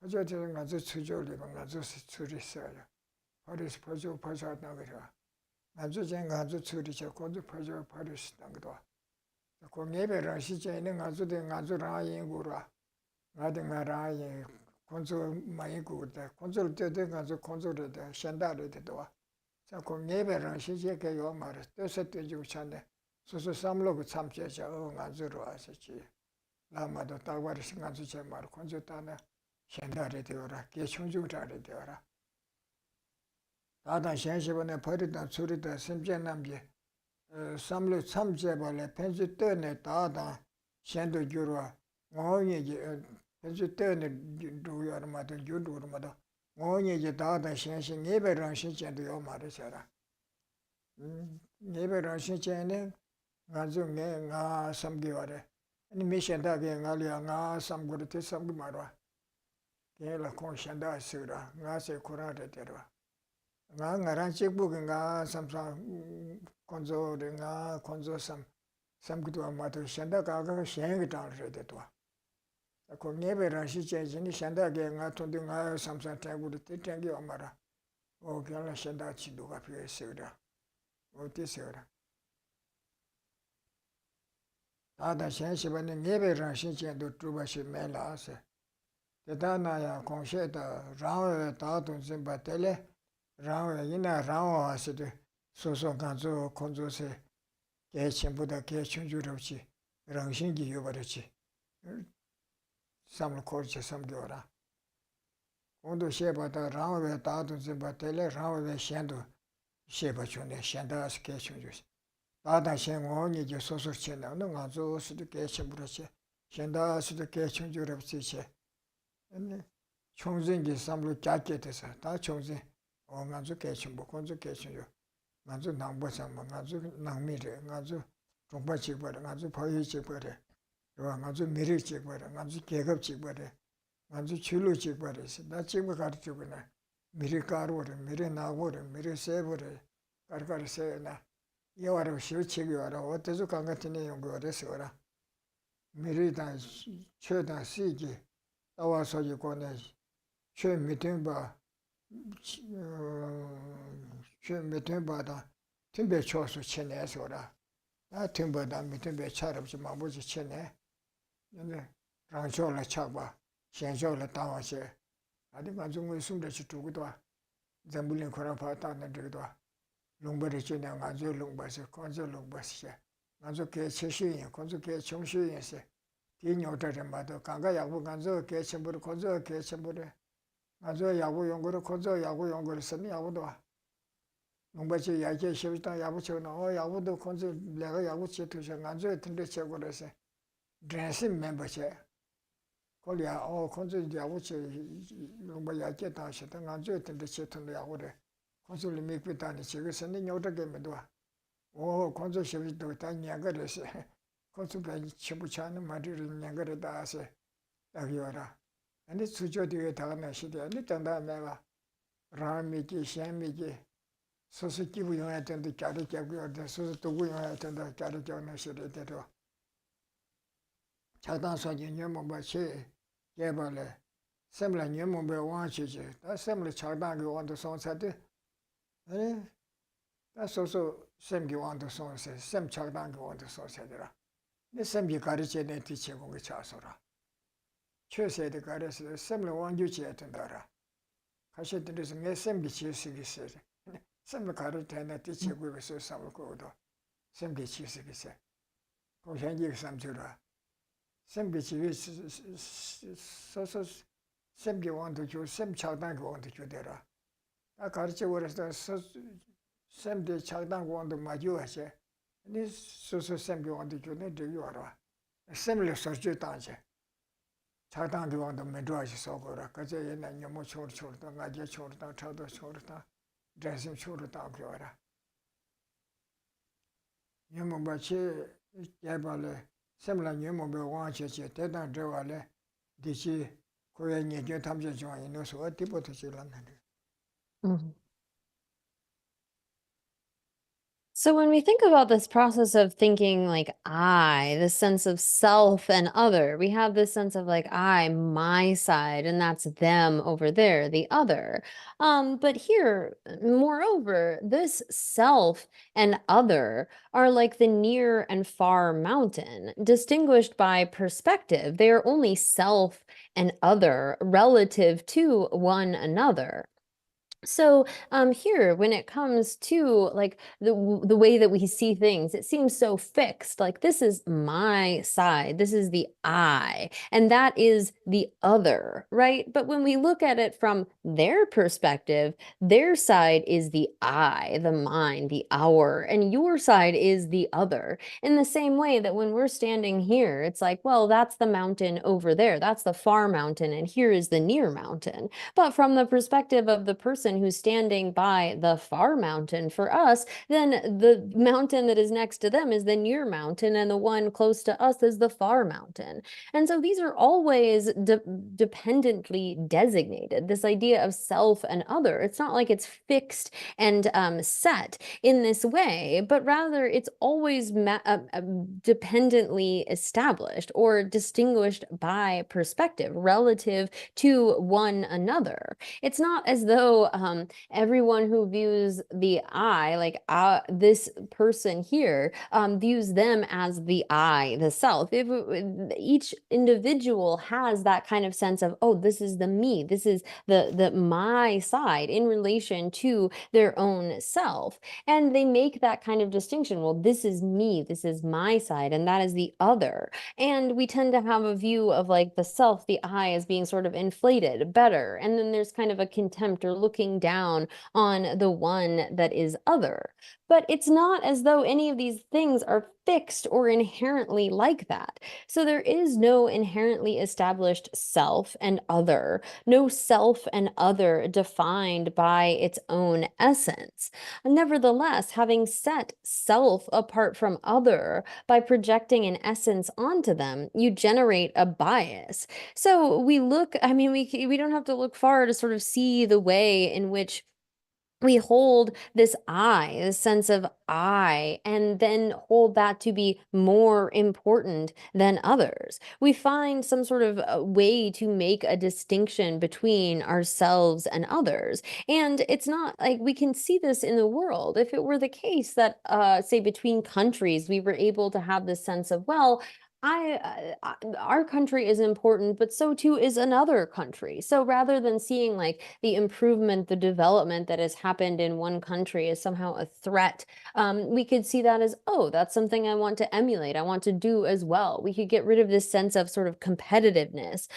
Pajate Nazu Sujoli, Nazu Suri Sara. Paris Pajo Pajat Nagara. Nazu Jangazu Suricha, Conju Pajo Paris Nagada. The Conebe Rashija and Nazu de Nazu Rai Gura. Nothing Rai, Consul Maigu, the Consul de Nazu Consul de Shandari the door. Con Never she take your mother, there's a Juchane, so some look at some church, oh, Nazuro as a chi. Lama the Tower Singazucha Mar Conjutana, Shandari Deora, Keshunjuta Deora. Tata Shanshavan put it on Surita Simjanambi, some look some jebble, Pensiterne, Tata, Shando Jura, Moye, Pensiterne, do your mother, you do mother. Only the Dada Shenshi never rushing to your Marisara. Never rushing to Nazung, some giver. And mission that being Alia, some good to some Gumara. Gela Conshanda Sura, Nasa Kurata Terra. Nanga Ranchik booking, some conzo, some good matter, Shandaka, Shang it on Redetwa. I could never rush change any Shanda gang out on the Samson would take your mother. Oh, Gala Shandachi do up your soda. Oh, this soda. Ada Shanshavan never rushing to Trubashi Melas. The Dana Concheta, round Tatun Zimbatele, round in a round as it so Ganzo Conzose, Geshe Buddha Keshin Jurochi, Rangshingi Yubarachi. samla korche samgyora. Kondo sheba da rangwe dadu zimba tele rangwe shendu sheba chune, shenda as ke chunjus. Dada shen ngoni je sosor chena, no ngazo sudu ke chembura che, shenda sudu ke chunjura che. Chongzin ki samlu kyake tesa, da chongzin, o ngazo ke chembu, konzo ke chunju. Ngazo nangbo sangma, ngazo nangmi re, ngazo chongpa chikpa re, ngazo payi chikpa re, ngazo miri chikpa re, ngazo kegab chikpa re, ngazo chulu chikpa re, da chikpa kar chikpa na, miri karo re, miri nago re, miri sebo re, kar se na, yawara shiv chikya wara, o tezu kanga tine yungu wara se wara. Miri dan, che dan si ki, tawa soji kone, che mitunba, che mitunba dan, tunbe chosu chene se wara. 다 팀보다 밑에 차럽지 마부지 치네. 근데 랑쇼라 차바 현쇼라 따와시. 아디 가중을 숨듯이 두고도 잠불린 거랑 봤다는 데도 롱버리 지내 가지고 롱버스 건조 롱버스. 가지고 개 체시인 건조 개 정시인세. 디뇨터를 마도 강가 야구 간저 개 첨부를 건조 개 첨부를 가지고 야구 연구를 건조 야구 연구를 쓰니 야구도 농바지 야게 시비다 야부쳐나 야부도 건조 내가 야부치 투셔 간저 텐데 쳐고래서 드레스 멤버체 콜이야 건조 야부치 농바 야게 다시다 간저 텐데 쳐던데 야고래 건조를 미피다니 지금서는 요렇게 메도 건조 시비도 다 냐거래서 건조 배 치부차는 말을 냐거래다 하세 여기와라 아니 수조디에 다가나 시대 아니 단다 내가 라미기 샤미기 소소 기부 용할 텐데 까르 깨고요. 소소 도구 용할 텐데 까르 깨는 시대대로. 차단서 년년 뭐지? 개발에 샘라 년년 뭐 와치지. 다 샘라 차단기 원도 손사데. 아니. 다 소소 샘기 원도 손세. 샘 차단기 원도 손세더라. 내 샘기 가르치는 뒤치고 차서라. 최세대 가르쳐 샘라 원주지에 된다라. 가시들에서 내 샘기 지으시기 세. 샘을 가를 때는 뒤치고에서 싸울 거거든. 샘기 치스기세. 공현지 삼주라. 샘기 치위 소소 샘기 원도 주 샘 차단 원도 주대라. 아 가르쳐 버려서 샘대 차단 원도 마주하세. 니 소소 샘기 원도 주네 되요 알아. 샘을 서주 단체. 차단 원도 메도하시 소거라. 그제 옛날 녀모 초르초르다 가제 초르다 차도 초르다. 드레싱 쇼를 따고 와라. 녀모바치 예발에 샘라 녀모베 와치치 대단 저발에 디치 고에 녀제 탐제 중에 넣어서 어디부터 질렀는데. So when we think about this process of thinking like I, this sense of self and other, we have this sense of like I, my side, and that's them over there, the other. But here, moreover, this self and other are like the near and far mountain, distinguished by perspective. They are only self and other relative to one another. So here, when it comes to like the way that we see things, it seems so fixed. Like this is my side, this is the I, and that is the other, right? But when we look at it from their perspective, their side is the I, the mine, the our, and your side is the other. In the same way that when we're standing here, it's like, well, that's the mountain over there, that's the far mountain, and here is the near mountain. But from the perspective of the person who's standing by the far mountain for us, then the mountain that is next to them is the near mountain, and the one close to us is the far mountain. And so these are always dependently designated, this idea of self and other. It's not like it's fixed and set in this way, but rather it's always dependently established or distinguished by perspective relative to one another. It's not as though everyone who views the I, like this person here, views them as the I, the self. If each individual has that kind of sense of, oh, this is the me, this is the my side in relation to their own self, and they make that kind of distinction. Well, this is me, this is my side, and that is the other. And we tend to have a view of like the self, the I, as being sort of inflated, better, and then there's kind of a contempt or looking down on the one that is other. But it's not as though any of these things are fixed or inherently like that. So there is no inherently established self and other, no self and other defined by its own essence. Nevertheless, having set self apart from other by projecting an essence onto them, you generate a bias. So we look, I mean, we don't have to look far to sort of see the way in which we hold this I, this sense of I, and then hold that to be more important than others. We find some sort of way to make a distinction between ourselves and others. And it's not like we can see this in the world. If it were the case that, say, between countries, we were able to have this sense of, well, our country is important, but so too is another country. So rather than seeing like the improvement, the development that has happened in one country as somehow a threat, we could see that as, oh, that's something I want to emulate, I want to do as well. We could get rid of this sense of sort of competitiveness.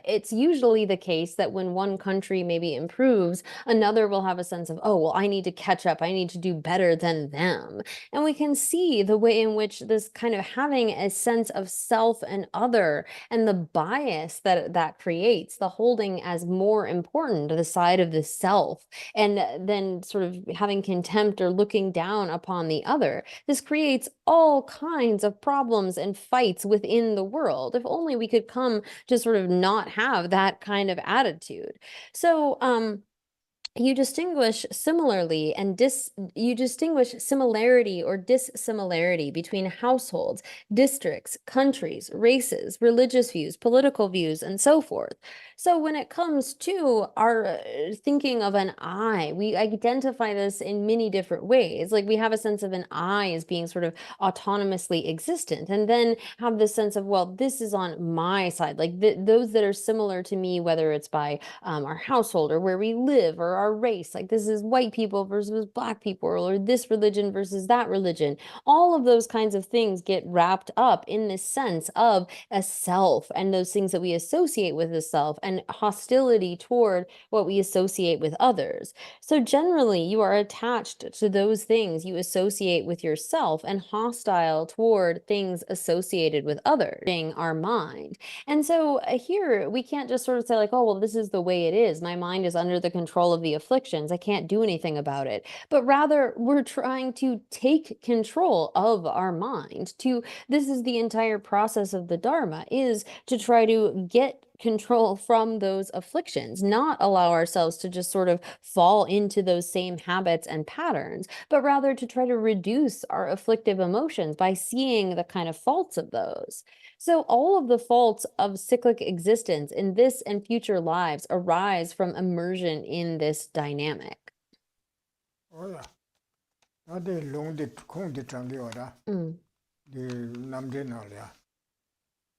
It's usually the case that when one country maybe improves, another will have a sense of, oh, well, I need to catch up, I need to do better than them. And we can see the way in which this kind of having a sense of self and other, and the bias that creates, the holding as more important the side of the self, and then sort of having contempt or looking down upon the other. This creates all kinds of problems and fights within the world. If only we could come to sort of not have that kind of attitude. So, you distinguish similarly and you distinguish similarity or dissimilarity between households, districts, countries, races, religious views, political views, and so forth. So when it comes to our thinking of an I, we identify this in many different ways. Like we have a sense of an I as being sort of autonomously existent, and then have this sense of, well, this is on my side, like those that are similar to me, whether it's by our household or where we live or our race, like this is white people versus black people, or this religion versus that religion. All of those kinds of things get wrapped up in this sense of a self, and those things that we associate with the self, and hostility toward what we associate with others. So generally, you are attached to those things you associate with yourself and hostile toward things associated with others, our mind. And so here we can't just sort of say like, oh, well, this is the way it is. My mind is under the control of the afflictions, I can't do anything about it. But rather, we're trying to take control of our mind. This is the entire process of the Dharma, is to try to get control from those afflictions, not allow ourselves to just sort of fall into those same habits and patterns, but rather to try to reduce our afflictive emotions by seeing the kind of faults of those. So all of the faults of cyclic existence in this and future lives arise from immersion in this dynamic. Hola. Ade long de kong de chang de ora. De nam de na ya.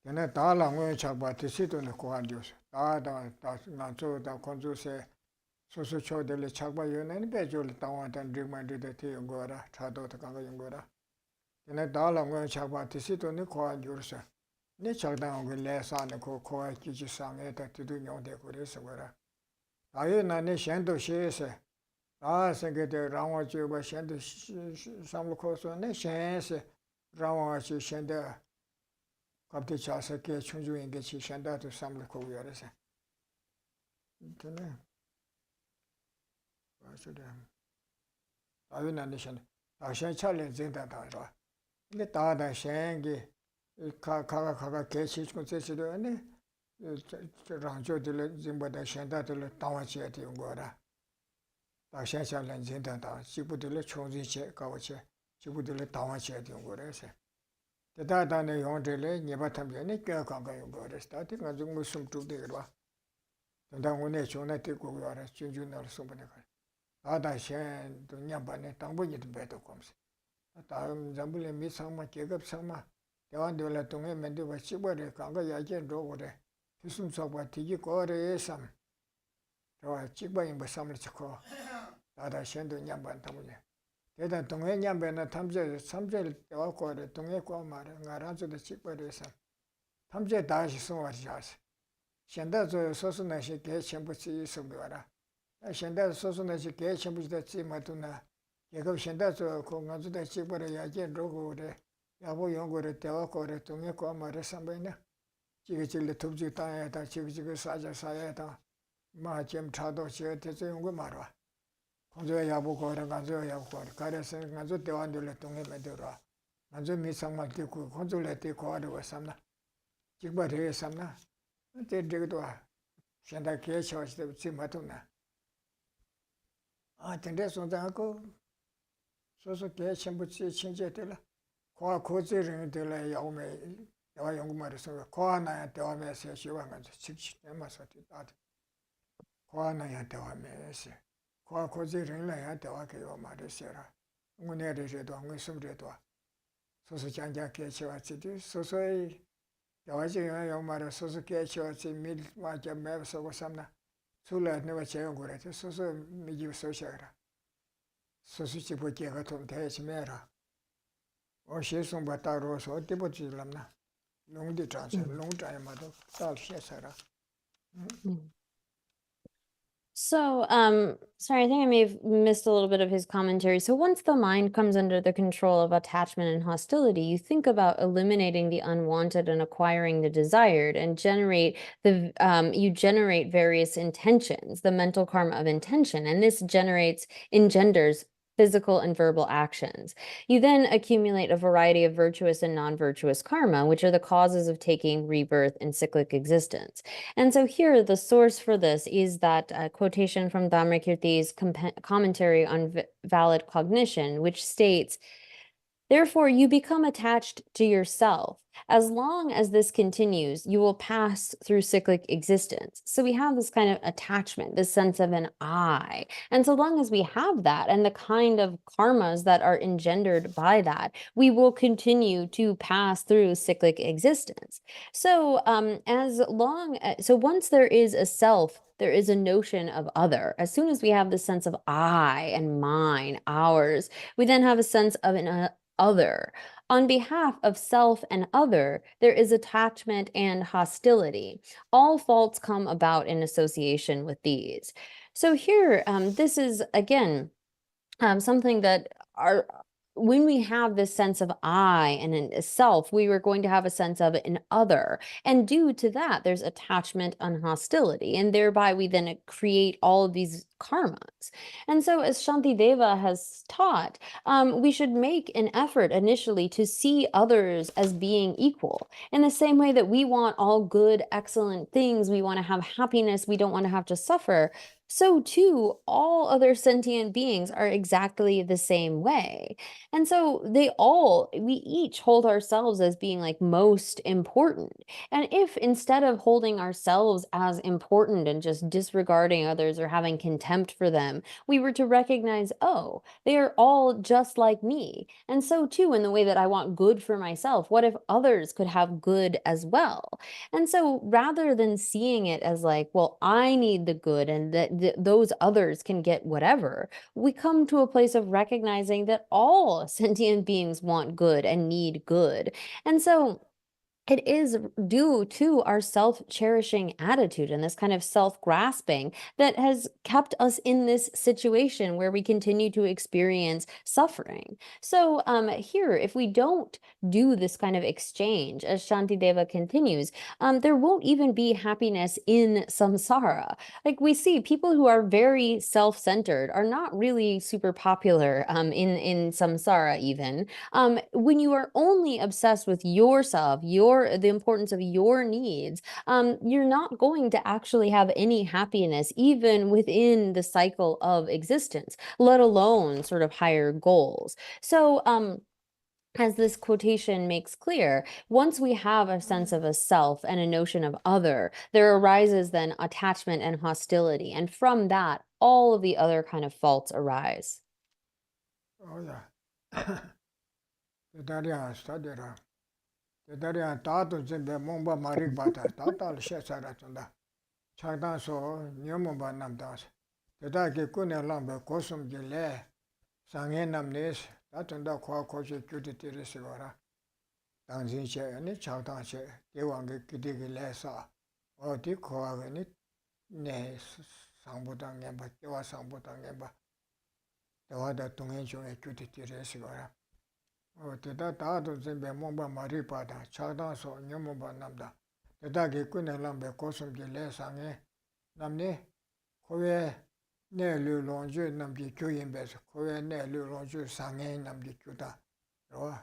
Yana da la ngwe chak ba de si to ne ko an dios. Da na zo da kon zo se so cho de le chak ba yo ne be jo le ta wa dan rig ma de te yo go ra cha do ta ka yo go ra. Yana da la ngwe chak ba de si to ne ko an dios. Ne chak da ngwe le sa ne ko ki ji sa nge ta ti du nyong de ko re se go ra. Da ye na ne shen do she se. Da se ge de rang wa ju ba shen de sam lo ko so ne shen se rang wa ji shen de kap de cha se ke chung ju yin ge chi shen da to sam lo ko yo re se. Ne. Ba so de. Da ye na ne shen. Da shen cha le zeng da da ra. Ne da shen ge ka ke chi chung se se de ne. Rang jo de le zeng ba da shen da de le da wa chi de go ra. Da shen cha len zeng da chi bu de le chung ji che ka wa che chi bu de le da wa che de go re se. De da ne yong de le ni ba tham ye ne ka ka yo go re sta de nga jung mu sum tu de ra. tanda ngune chona te kuwara chunju nal sumbane ka tada shen to nyamba ne tangbo yit beto komse ta zambule mi sangma kegap sangma dewan de la tongye mende ba chibare kanga yaje rogore susum sokba tigi kore sam to chigba imba samle chiko tada shen to nyamba tamule 대단 동해 냠배나 탐제 삼제 대와 거래 동해 거 말에 나라서도 찍버려 sam 탐제 다시 송와지야스 현대 저 소소나시 개 첨부치 있음거라 현대 소소나시 개 첨부치다 지마도나 얘가 현대 저 공간주다 찍버려 야게 로고래 야보 연구를 대와 거래 동해 거 말에 삼배나 지게질레 톱지 땅에다 지게 사자 사야다 마점 차도 지에 대서 연구 말아 건조야 야보 거래 간조야 야보 거래 가래서 간조 대완들레 동해 매들어 간조 미상만 뛰고 건조레 뛰고 하려고 삼나 찍버려 삼나这个多，现在给消息的这么多呢。啊，今天说这个，说给全部去清洁的了，科技人的了要没，要用么的说，科那样要没些希望个7年嘛说的大的，科那样要没些，科技人那样要给我嘛的些了，我那的这多，我什么的多，说讲给消息的，说。야와지 요 말에 소소 개치와지 밀 와자 매서고 삼나 술래 내가 제가 그래 소소 미지 소샤라 소소 집어 개가 좀 대치매라 어시송 바다로서 어디 보지람나 농디 장세 농자에마도 딸 셰사라 So, sorry, I think I may have missed a little bit of his commentary. So once the mind comes under the control of attachment and hostility, you think about eliminating the unwanted and acquiring the desired, and you generate various intentions, the mental karma of intention, and this engenders physical and verbal actions. You then accumulate a variety of virtuous and non-virtuous karma, which are the causes of taking rebirth in cyclic existence. And so here, the source for this is that quotation from Dhammakirti's commentary on valid cognition, which states, "Therefore, you become attached to yourself. As long as this continues, you will pass through cyclic existence." So we have this kind of attachment, this sense of an I. And so long as we have that and the kind of karmas that are engendered by that, we will continue to pass through cyclic existence. So so once there is a self, there is a notion of other. As soon as we have the sense of I and mine, ours, we then have a sense of an other. On behalf of self and other, there is attachment and hostility. All faults come about in association with these. So here, this is, again, something that when we have this sense of I and a self, we are going to have a sense of an other. And due to that, there's attachment and hostility. And thereby we then create all of these karmas. And so as Shantideva has taught, we should make an effort initially to see others as being equal. In the same way that we want all good, excellent things, we want to have happiness, we don't want to have to suffer, so too, all other sentient beings are exactly the same way. And so we each hold ourselves as being like most important. And if instead of holding ourselves as important and just disregarding others or having contempt for them, we were to recognize, oh, they are all just like me. And so too, in the way that I want good for myself, what if others could have good as well? And so rather than seeing it as like, well, I need the good and that those others can get whatever, we come to a place of recognizing that all sentient beings want good and need good. And so it is due to our self-cherishing attitude and this kind of self-grasping that has kept us in this situation where we continue to experience suffering. So here, if we don't do this kind of exchange, as Shantideva continues, there won't even be happiness in samsara. Like we see people who are very self-centered are not really super popular in samsara even. When you are only obsessed with yourself, the importance of your needs, you're not going to actually have any happiness even within the cycle of existence, let alone sort of higher goals. So as this quotation makes clear, once we have a sense of a self and a notion of other, there arises then attachment and hostility. And from that, all of the other kind of faults arise. Oh yeah. Daria studyra. Daria tatu zimbe mumba marik bata tatal shesara tunda. Chagdan so nyomumba namdas. Dadaki kune lambe kosum gile. Sange namnes. Tatunda kwa koche kyuti tiri sigora. Tangzin che ni chagdan che. Dewangi kiti gile sa. O di kwa gani ne sangbuta ngemba. Dewa sangbuta ngemba. Dewa da tungen chunge kyuti tiri sigora. Teta tato zimbe momba maripada, chagdan so nyomomba namda. Teta ki kune lambe kosum ki le sange. Namni, kowe ne lu longju namki kyu yinbes, kowe ne lu longju sange namki kyu ta. Rwa,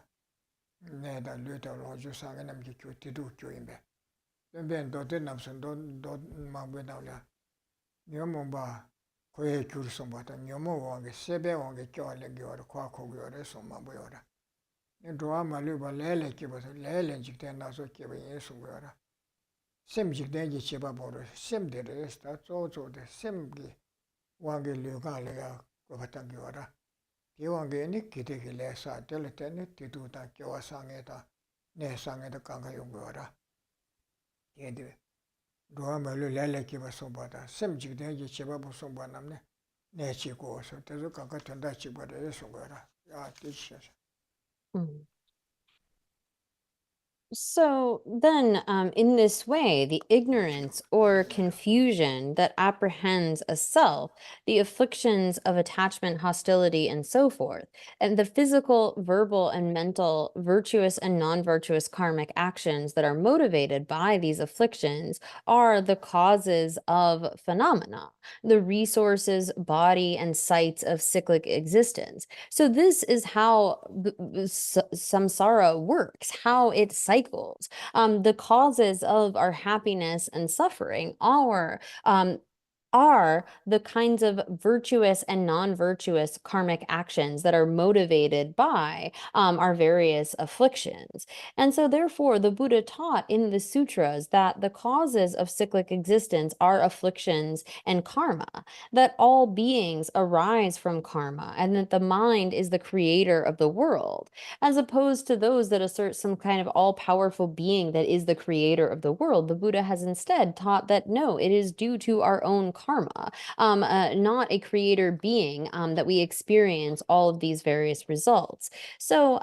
ne da lu ta longju sange namki kyu tidu kyu yinbe. Tenben dote namsun do mangbe namla. Nyomomba kowe kyur somba ta, nyomo wange, sebe wange kyo alengi wara, kwa kogu wara, somambo wara. Droa maluba lele kiba lele jikten naso kiba yesungara. Sim jikten ji chiba boro sim de resta zo de sim gi wangi luga lega gobatangi wara. Ki wangi ni kite ki le sa tele tene titu ta kiwa sange ta ne sange ta kanga yungu wara. Yende droa malu lele kiba somba ta sim jikten ji chiba bo somba namne ne chi ko so tezo kanga tenda chiba de sungara. Ya tisha. So then, in this way, the ignorance or confusion that apprehends a self, the afflictions of attachment, hostility, and so forth, and the physical, verbal, and mental, virtuous and non-virtuous karmic actions that are motivated by these afflictions are the causes of phenomena, the resources, body, and sites of cyclic existence. So this is how samsara works, how it cycles. The causes of our happiness and suffering are the kinds of virtuous and non-virtuous karmic actions that are motivated by our various afflictions. And so therefore, the Buddha taught in the sutras that the causes of cyclic existence are afflictions and karma, that all beings arise from karma, and that the mind is the creator of the world, as opposed to those that assert some kind of all-powerful being that is the creator of the world. The Buddha has instead taught that no, it is due to our own karma, not a creator being, that we experience all of these various results. So,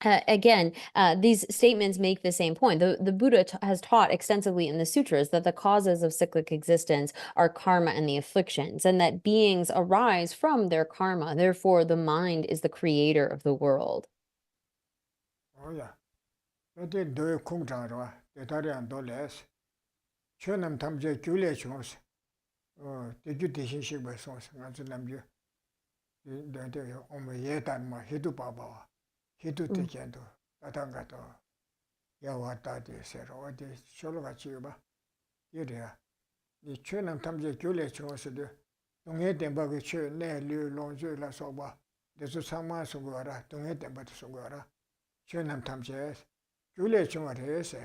again, these statements make the same point. The Buddha has taught extensively in the sutras that the causes of cyclic existence are karma and the afflictions, and that beings arise from their karma. Therefore, the mind is the creator of the world. Oh yeah. But they do kung zhang rwa, they tari an do les. Chö nam tam je gyu le chungs. They gyu de xin shik bai songs. Nga zu nam ju. De omo ye tan ma hidu pa ba wa. Hidu te kien do. Tatang ka to. Ya wa ta de se ro. De sholo ka chi yu ba. Ye de ya. Ni chö nam tam je gyu le chungs de. Dong ye ten ba ke chö ne liu long zui la so ba. De su sang ma sung wa ra. Dong ye ten ba de sung wa ra. Chö nam tam je gyule chunga rese,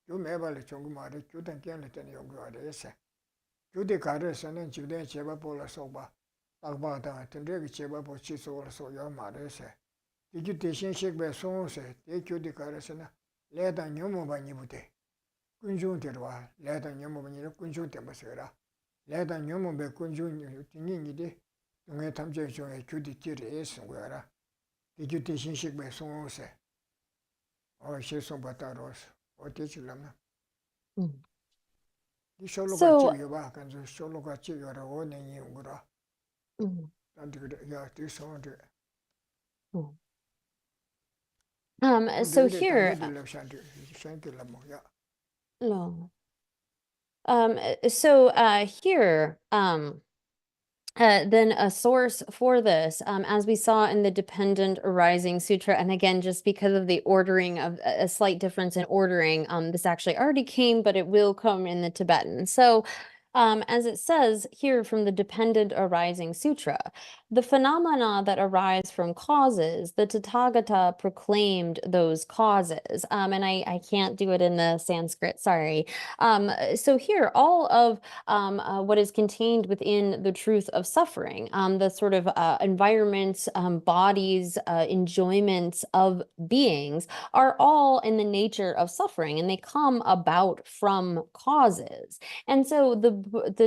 gyu mebali chungu maare, gyu ten kien le ten yungu rese. Gyu di kare sanen chigden cheba po la soba, takba tanga, ten regi cheba po chi so la so yo ma rese. Di gyu te shin shikbe song se, te gyu di kare sanen, le dan nyomu ba nipu te. Kunjung te rwa, le dan nyomu ba nipu kunjung te ma se ra. Le dan nyomu be kunjung tingi di, dunga tamche chunga gyu di ti rese ngo ra. Di gyu te shin shikbe song se. So, so here, here, then a source for this, as we saw in the Dependent Arising Sutra, and again, just because of the ordering of a slight difference in ordering, this actually already came, but it will come in the Tibetan. So As it says here from the Dependent Arising Sutra, the phenomena that arise from causes, the Tathagata proclaimed those causes. And I can't do it in the Sanskrit, sorry. So here, all of what is contained within the truth of suffering, the sort of environments, bodies, enjoyments of beings are all in the nature of suffering, and they come about from causes. And so the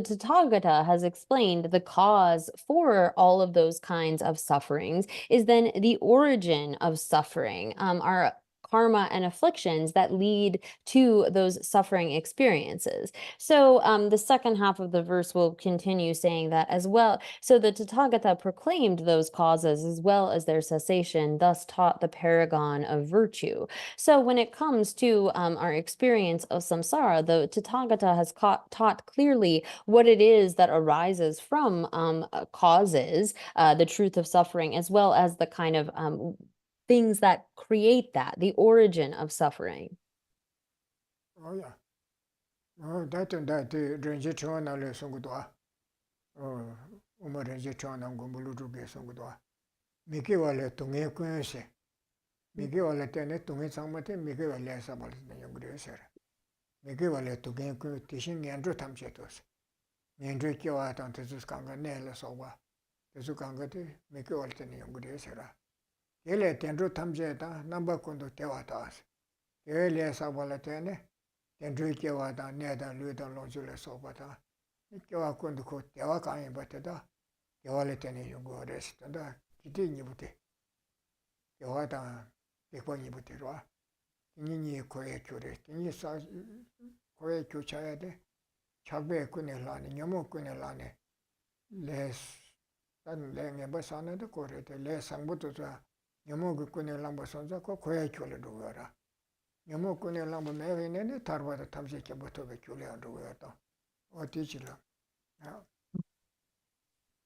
Tathagata has explained the cause for all of those kinds of sufferings is then the origin of suffering, our karma and afflictions that lead to those suffering experiences. So the second half of the verse will continue saying that as well. So the Tathagata proclaimed those causes as well as their cessation, thus taught the paragon of virtue. So when it comes to our experience of samsara, the Tathagata has taught clearly what it is that arises from causes, the truth of suffering, as well as the kind of things that create that, the origin of suffering. Oh yeah. Oh, that and that range chon na le song do. Oh, umar range chon na ngumulu du ge song do. Miki wale tunge kun se. Miki wale tene tunge sangmate miki wale sabal ne yongre ser. Miki wale tunge kun tishin ngendro tamche tos. Ngendro ki wa tan tesus kanga ne le sowa. Tesu kanga te miki wale tene yongre sera. Ele tendro tamche ta namba kondo tewa tas. Ele sabal tene tendro ki wa ta ne da lu da lo jule sowa ta. Ki wa kondo ko tewa kan bate da. Tewa le tene yongo res da kiti ni bute. Tewa ta ekwa ni bute ro. Ni koye kyore. Ni sa koye kyo chaya de. Chagbe kune lane, nyomo kune lane. Le san le ngeba sana de kore te le sangbuto sa nyomo kune lamba sonza ko koye kyo le do gara. Nyomo kune lamba mewe ne tarwa da tamse ke boto be kyo le ando gara. O tichila.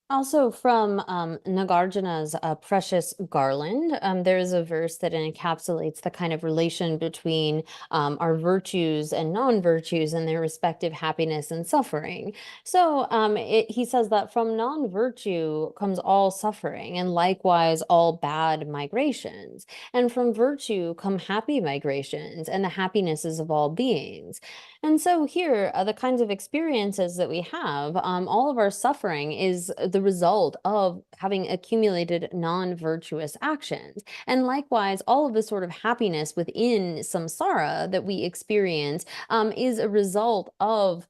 Also from Nagarjuna's Precious Garland, there is a verse that encapsulates the kind of relation between our virtues and non-virtues and their respective happiness and suffering. So he says that from non-virtue comes all suffering, and likewise all bad migrations. And from virtue come happy migrations and the happinesses of all beings. And so here, the kinds of experiences that we have, all of our suffering is the result of having accumulated non-virtuous actions. And likewise, all of the sort of happiness within samsara that we experience is a result of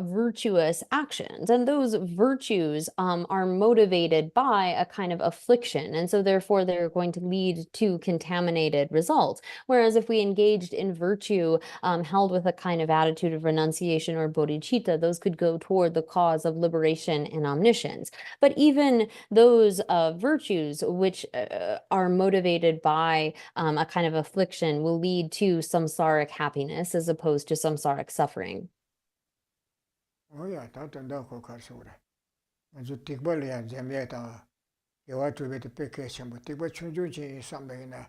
virtuous actions. And those virtues are motivated by a kind of affliction. And so therefore, they're going to lead to contaminated results. Whereas if we engaged in virtue held with a kind of attitude of renunciation or bodhicitta, those could go toward the cause of liberation and omniscience. But even those virtues which are motivated by a kind of affliction will lead to samsaric happiness as opposed to samsaric suffering. Oh yeah, that and that ko karsura. Anju tikbal ya jamya ta yawa tu bete peke chambu tikba chunju chi sambe na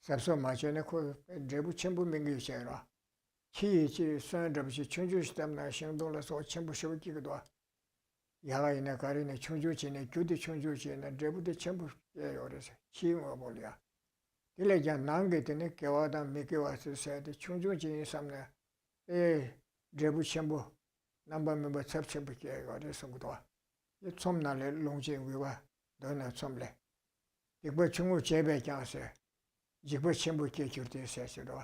sabso ma chene ko drebu chambu mingi chera. Chi san drebu chi chunju stam na shingdong la so chambu shibu ki gdwa. Yaga ina kari na chunju chi ne gyudi chunju chi na drebu de chambu ye yores. Chi ngo bolya. Dile jan nange tene kewa dan miki wasu se de chunju chi samna drebu chambu namba member chap chambu ki yores sungdwa. Ye chom na le longje wiwa dona chomle. Ikba chungu chebe kya se. Jikba chambu ki kyurte se se do.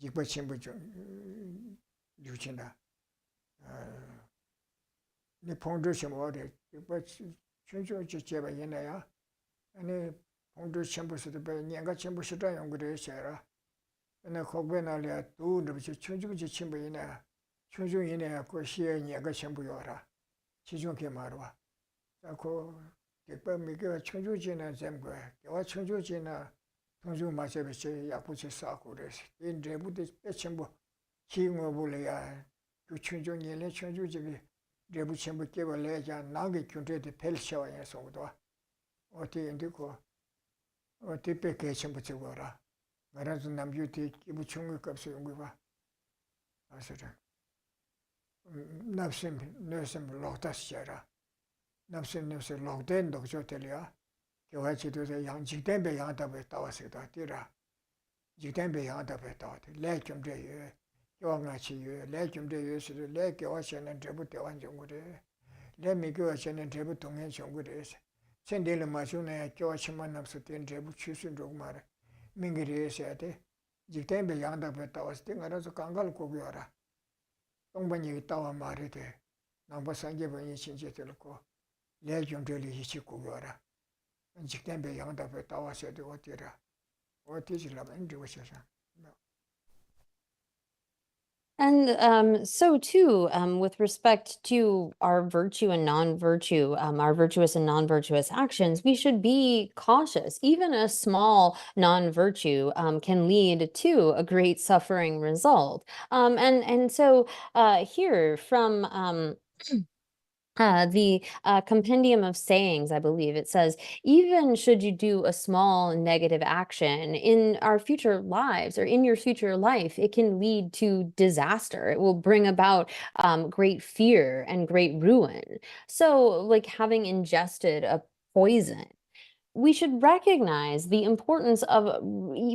Jikba chambu juchinda. Ni pongdu chambu de jikba chunju chebe yena ya. Ani pongdu chambu se de nyanga chambu shida yongure se ra. Ana khogbe na le du de chunju chambu yena. Chunju yena ko shiye nyanga chambu yora. Chijun ke marwa. Ko jikba mige chunju jina zemgo. Kewa chunju jina chunju machebe che yapuche saku res. In drebu de pechembo ki ngobule ya. Ku chunju nyele chunju jibi drebu chembo keba le ya nangi kyunte de pel shawa ya songdo. Oti indiko. Oti peke chembo chegora. Garanzu namju ti kibu chungu kapsu yungu ba. Asira. napsim nösim loktas shara. Napsim lokden dokjo telia. Kyoha chido se yang jikdenbe yang tabe tawasikda tira. Jikdenbe yang tabe tawate. Le kyumde yu. Kyoha nga chi yu. Le kyumde yu sido le kyoha shenen trebu tewan chungure. Le mi kyoha shenen trebu tungen chungure. Sendele ma shuna kyoha shima napsu ten trebu chusun chungmara. Mingiri se jikdenbe yang tabe tawasikda nga razo kangal kubyora. Tongbanyi tawa marite. Nangpa sanje banyi chinche telko. Le kyumde li hichi kubyora. Jikdenbe yang tabe tawasikda otira. And so too, with respect to our virtue and non-virtue, our virtuous and non-virtuous actions, we should be cautious. Even a small non-virtue can lead to a great suffering result. And so here from the Compendium of Sayings, I believe it says, even should you do a small negative action in our future lives or in your future life, it can lead to disaster. It will bring about great fear and great ruin. So, like having ingested a poison, we should recognize the importance of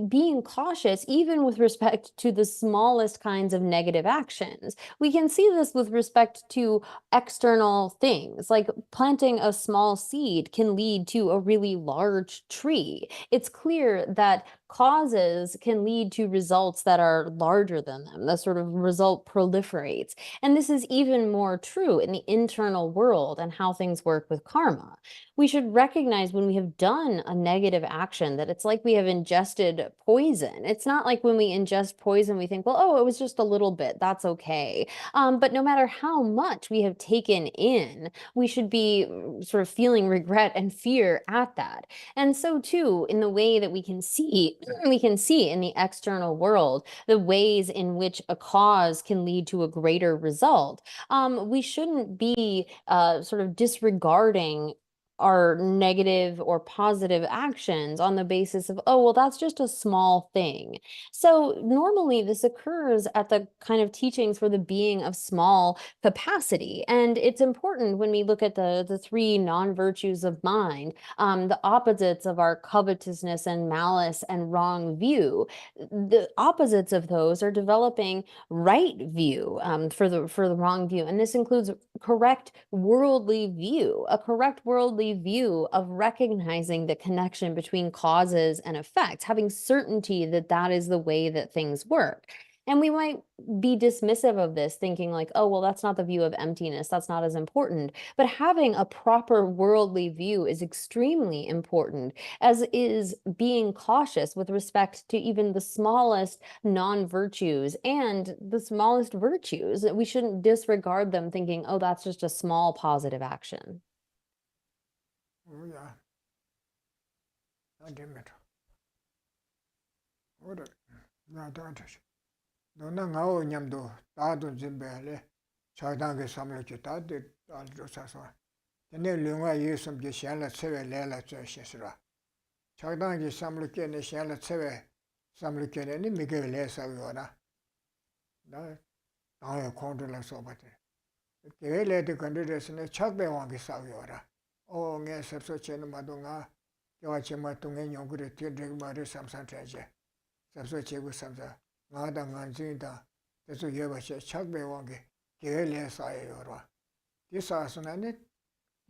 being cautious even with respect to the smallest kinds of negative actions. We can see this with respect to external things, like planting a small seed can lead to a really large tree. It's clear that causes can lead to results that are larger than them. The sort of result proliferates. And this is even more true in the internal world and how things work with karma. We should recognize when we have done a negative action that it's like we have ingested poison. It's not like when we ingest poison, we think, well, oh, it was just a little bit, that's okay. But no matter how much we have taken in, we should be sort of feeling regret and fear at that. And so too, in the way that we can see in the external world, the ways in which a cause can lead to a greater result. We shouldn't be sort of disregarding our negative or positive actions on the basis of, oh, well, that's just a small thing. So normally this occurs at the kind of teachings for the being of small capacity. And it's important when we look at the three non-virtues of mind, the opposites of our covetousness and malice and wrong view. The opposites of those are developing right view for the wrong view. And this includes correct worldly view, a correct worldly view of recognizing the connection between causes and effects, having certainty that that is the way that things work. And we might be dismissive of this, thinking like, oh, well, that's not the view of emptiness. That's not as important. But having a proper worldly view is extremely important, as is being cautious with respect to even the smallest non-virtues and the smallest virtues. We shouldn't disregard them thinking, oh, that's just a small positive action. Oh, yeah. I didn't matter. Order. Not that. No, no, Yamdo, Tadu Zimbele, Chadanga Samlokita, the Aldrosasa. The new Lunga use some Gishala Seve Lela Cheshra. Chadanga Samlokin, the Shala Seve, Samlokin, and Miguel Saviola. No, I control sober. The Vele the condition of Chakbe Wangi Saviora. Oh, yes, such a Madonga, Yoachima Tungan Yongre, Tildring Mari Samson Treasure. Subsuch with Samsa. Madang and Zinda, the two years Chakbe Wangi, Gale Sayora. This Asunanit,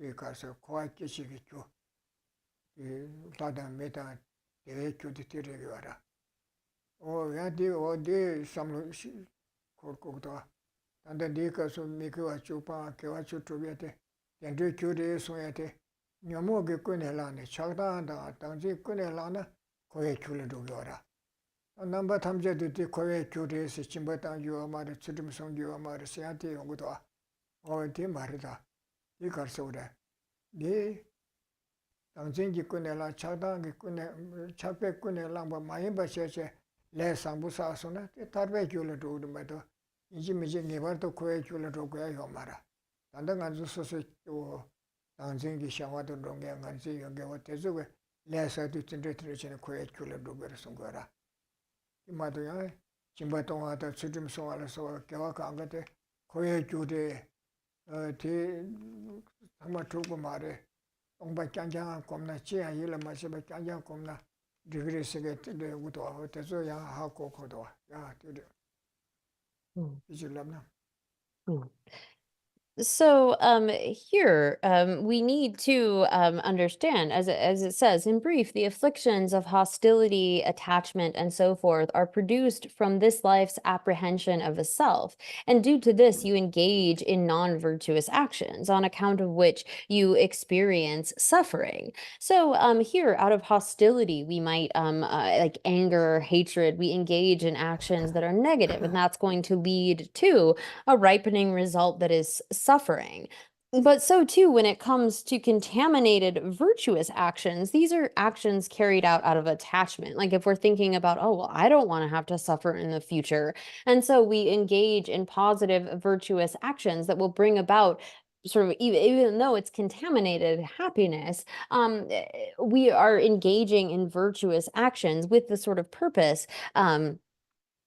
because of quite Kishikiku, the Tadam Meta, the Eku de Tirigura. Oh, Yadi or de some Korkota, and the Dikas of Miku Chupa, Kewachu Trubiate, and do Curie Soyate, Yamogi Kunelani, Chagda, Tangi Kunelana, Koyakula Dugora. A number of times the Korea curious, Chimbatan, you are mother, Chudum Song, you are mother, Siati, Unguta, or Timarita, Ikarsoda. The Tanzingi Kunela, Chadang, Chape Kunelamba, Mayimba Cheche, Les Sambusa Sona, the Tarbecula to the matter, Injimiji never to Koyakula to Gayomara. Tandangan to Tanzingi Shawatu Dongang and see you get what Tezuwe, less at the generation of Koyakula to Bersungara. Maduya, Chimbatonga, Chudum Soala, so Kawakangate, koye jude ti tama tuku mare ongba kyanjang komna chiya yila masiba kyanjang komna degree sige tide uto teso ya ha ko kodo ya tide ijilamna. So here we need to understand, as it says in brief, the afflictions of hostility, attachment, and so forth are produced from this life's apprehension of a self. And due to this, you engage in non-virtuous actions, on account of which you experience suffering. So here, out of hostility, we might, like anger, hatred, we engage in actions that are negative, and that's going to lead to a ripening result that is suffering. But so too, when it comes to contaminated virtuous actions, these are actions carried out of attachment. Like if we're thinking about, oh, well, I don't want to have to suffer in the future. And so we engage in positive virtuous actions that will bring about sort of, even though it's contaminated happiness, we are engaging in virtuous actions with the sort of purpose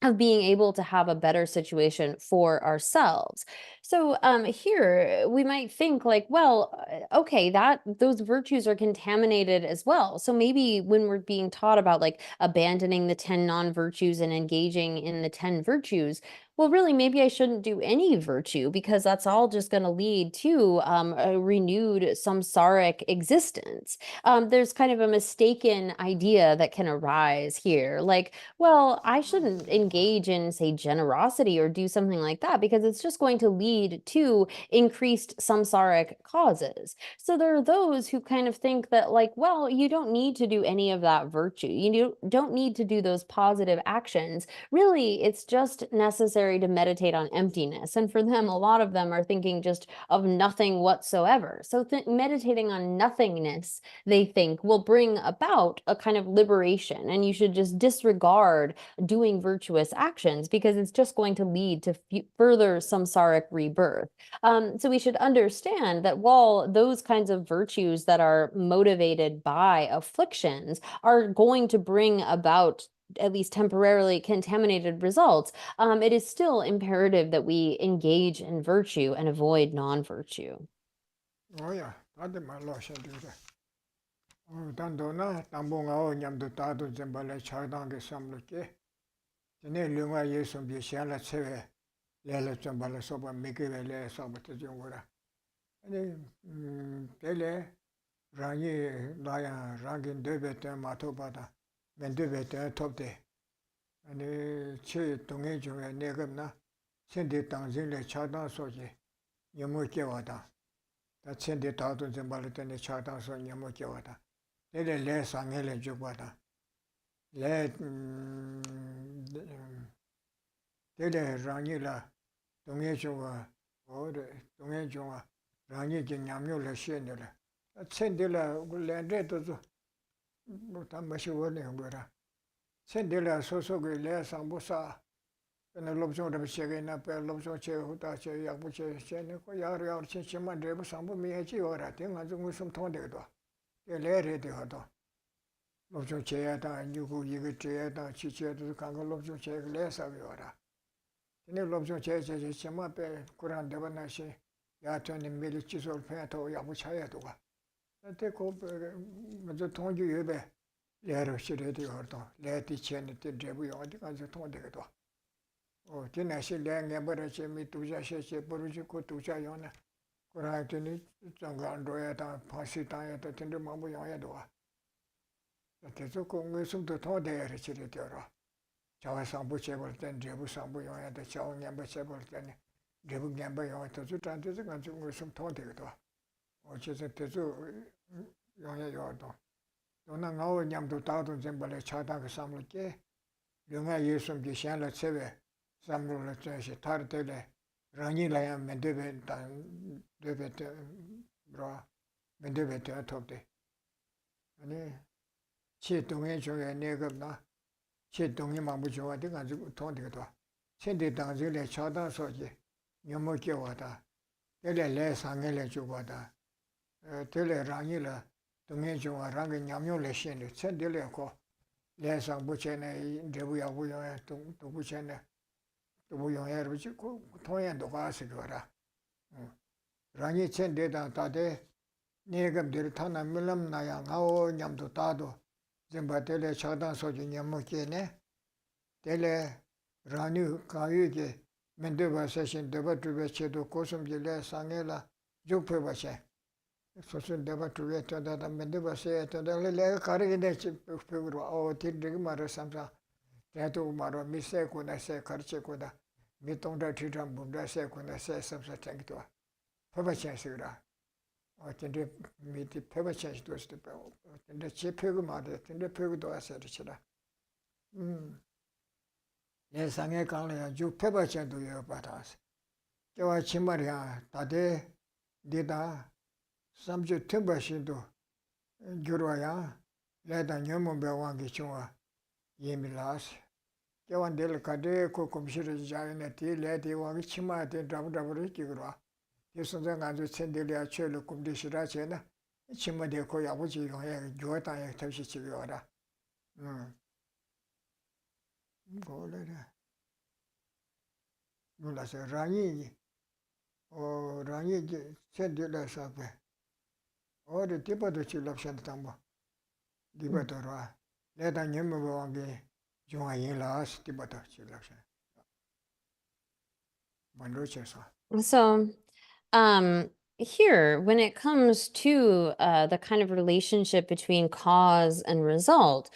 of being able to have a better situation for ourselves. So here we might think like, well, okay, that those virtues are contaminated as well. So maybe when we're being taught about like abandoning the 10 non-virtues and engaging in the 10 virtues, well, really, maybe I shouldn't do any virtue because that's all just going to lead to a renewed samsaric existence. There's kind of a mistaken idea that can arise here. Like, well, I shouldn't engage in, say, generosity or do something like that because it's just going to lead to increased samsaric causes. So there are those who kind of think that, like, well, you don't need to do any of that virtue. You don't need to do those positive actions. Really, it's just necessary to meditate on emptiness. And for them, a lot of them are thinking just of nothing whatsoever. So meditating on nothingness, they think, will bring about a kind of liberation. And you should just disregard doing virtuous actions because it's just going to lead to further samsaric rebirth. So we should understand that while those kinds of virtues that are motivated by afflictions are going to bring about at least temporarily contaminated results, it is still imperative that we engage in virtue and avoid non-virtue. Oh yeah, ade ma lo sha du de. Oh dan do na tambo nga o nyam do ta do zemba le cha dang ge sam lo ke. Tene lunga ye som bi sha la chewe le le zemba le so ba me ke le so ba te jong ora. Ane tele rangi la ya rangin de be te ma to ba da. Men de be te top de. Ane che dong ge jong ne gam na chen de dang zin le cha dang so ji. Yemo ke wa da. 다 첸데 다도 좀 말했더니 차다서 녀모게 와다. 내래 내 상해를 주고 와다. 내 내래 랑이라 동해 중아 어디 동해 중아 랑이 게 냠요를 시에라. 첸데라 랜데도 뭐다 마시 원해 거라. 첸데라 소속의 내 상부사 그는 롭종을 시작해나 배 롭종 제후다 제 약부 제는 거 야려 친친만 되고 상부 미해지 오라 된가 좀 무슨 통되도 레레데 하도 롭종 제야다 누구 이거 제야다 지체도 간거 롭종 제 레사비 오라 근데 롭종 제제 친만 배 꾸란 되버나시 야전이 미리 지솔 패도 약부 차야도가 그때 그 먼저 통주 예배 레로 시레디 하도 레디 체는 때 제부 어디 가서 통되도 지나시 랭게버르체 미투자셰체 버르지코 투자요나 그라이트니 장간도야다 파시타야다 텐데 마부 요야도와 그래서 공회숨도 더대야를 치르더라 자와상부 제벌 땐 제부 상부 요야다 자원냠부 제벌 땐 제부 냠부 요야다 주단데서 간중 공회숨 더대도 어째서 대주 요야요도 너나 나오 냠도 다도 zembal에 차다가 삼을게 영아 예수님 계시한라 체베 samrula tsashi tar tele rangi laya mendebe dan debe te bra mendebe te topde ani chi dongye choge negab na chi dongye mambu chowa de ga tongde to chende dang je le chada soje nyomo ke wada tele le sangye le chowa da tele rangi la dongye chowa rangi nyamyo le shende chende le ko le sang bu chene debu ya bu ya tu bu chene 또 용해르지 통연도 가서 그거라. 라니 첸데다 다데 네감들 타나 밀람나야 가오 냠도 따도 zembatele chadan soju nyamokene tele rani kayuge mendeba session deba tube chedo kosum jile sangela jukpe bache sosun deba tube tada mendeba se tada le karige de pegro o tidrig maro samsa teto maro mise kuna se karche kuna mitongda tidam bunda se kuna se samsa tangitwa pabache sigra 어떤데 미티 페버 체인지 도스도 배워. 근데 제 페그 말에 근데 페그도 와서 그러더라. 내 상에 가려야 주 페버 체인도 여 받아서. 저와 치마리야 다데 네다 삼주 템버신도 주로야 내다 녀모 배워기 좋아. 예밀라스. 저와 될 카데 코 컴퓨터 자이네 티 레디 와기 치마한테 잡으러 끼그러. 예선장 아주 챈들이야 최로 꿈디시라 제나 치마데 고 아버지 용해 조다에 다시 집에 와라. 뭐래래. 몰라서 라니 라니 챈들에서 배. 어디 디바도 질럽선다 담보. 디바도라. 내가 녀모 왕게 종아일라스 디바도 질럽선. 만로쳐서. So, here, when it comes to the kind of relationship between cause and result,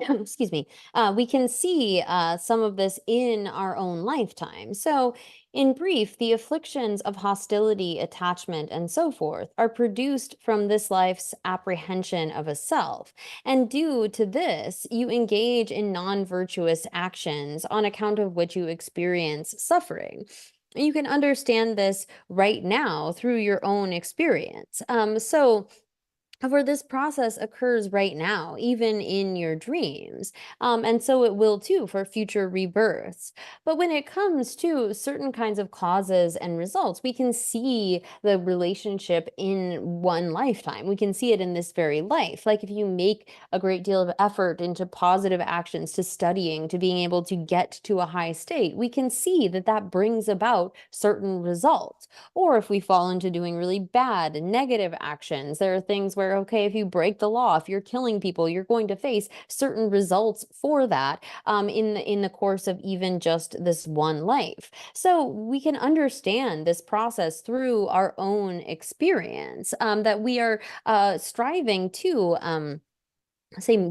excuse me, we can see some of this in our own lifetime. So, in brief, the afflictions of hostility, attachment, and so forth are produced from this life's apprehension of a self. And due to this, you engage in non-virtuous actions on account of which you experience suffering. You can understand this right now through your own experience. For this process occurs right now, even in your dreams. And so it will too for future rebirths. But when it comes to certain kinds of causes and results, we can see the relationship in one lifetime. We can see it in this very life. Like if you make a great deal of effort into positive actions, to studying, to being able to get to a high state, we can see that that brings about certain results. Or if we fall into doing really bad and negative actions, there are things where, okay, if you break the law, if you're killing people, you're going to face certain results for that in the course of even just this one life. So we can understand this process through our own experience, that we are striving to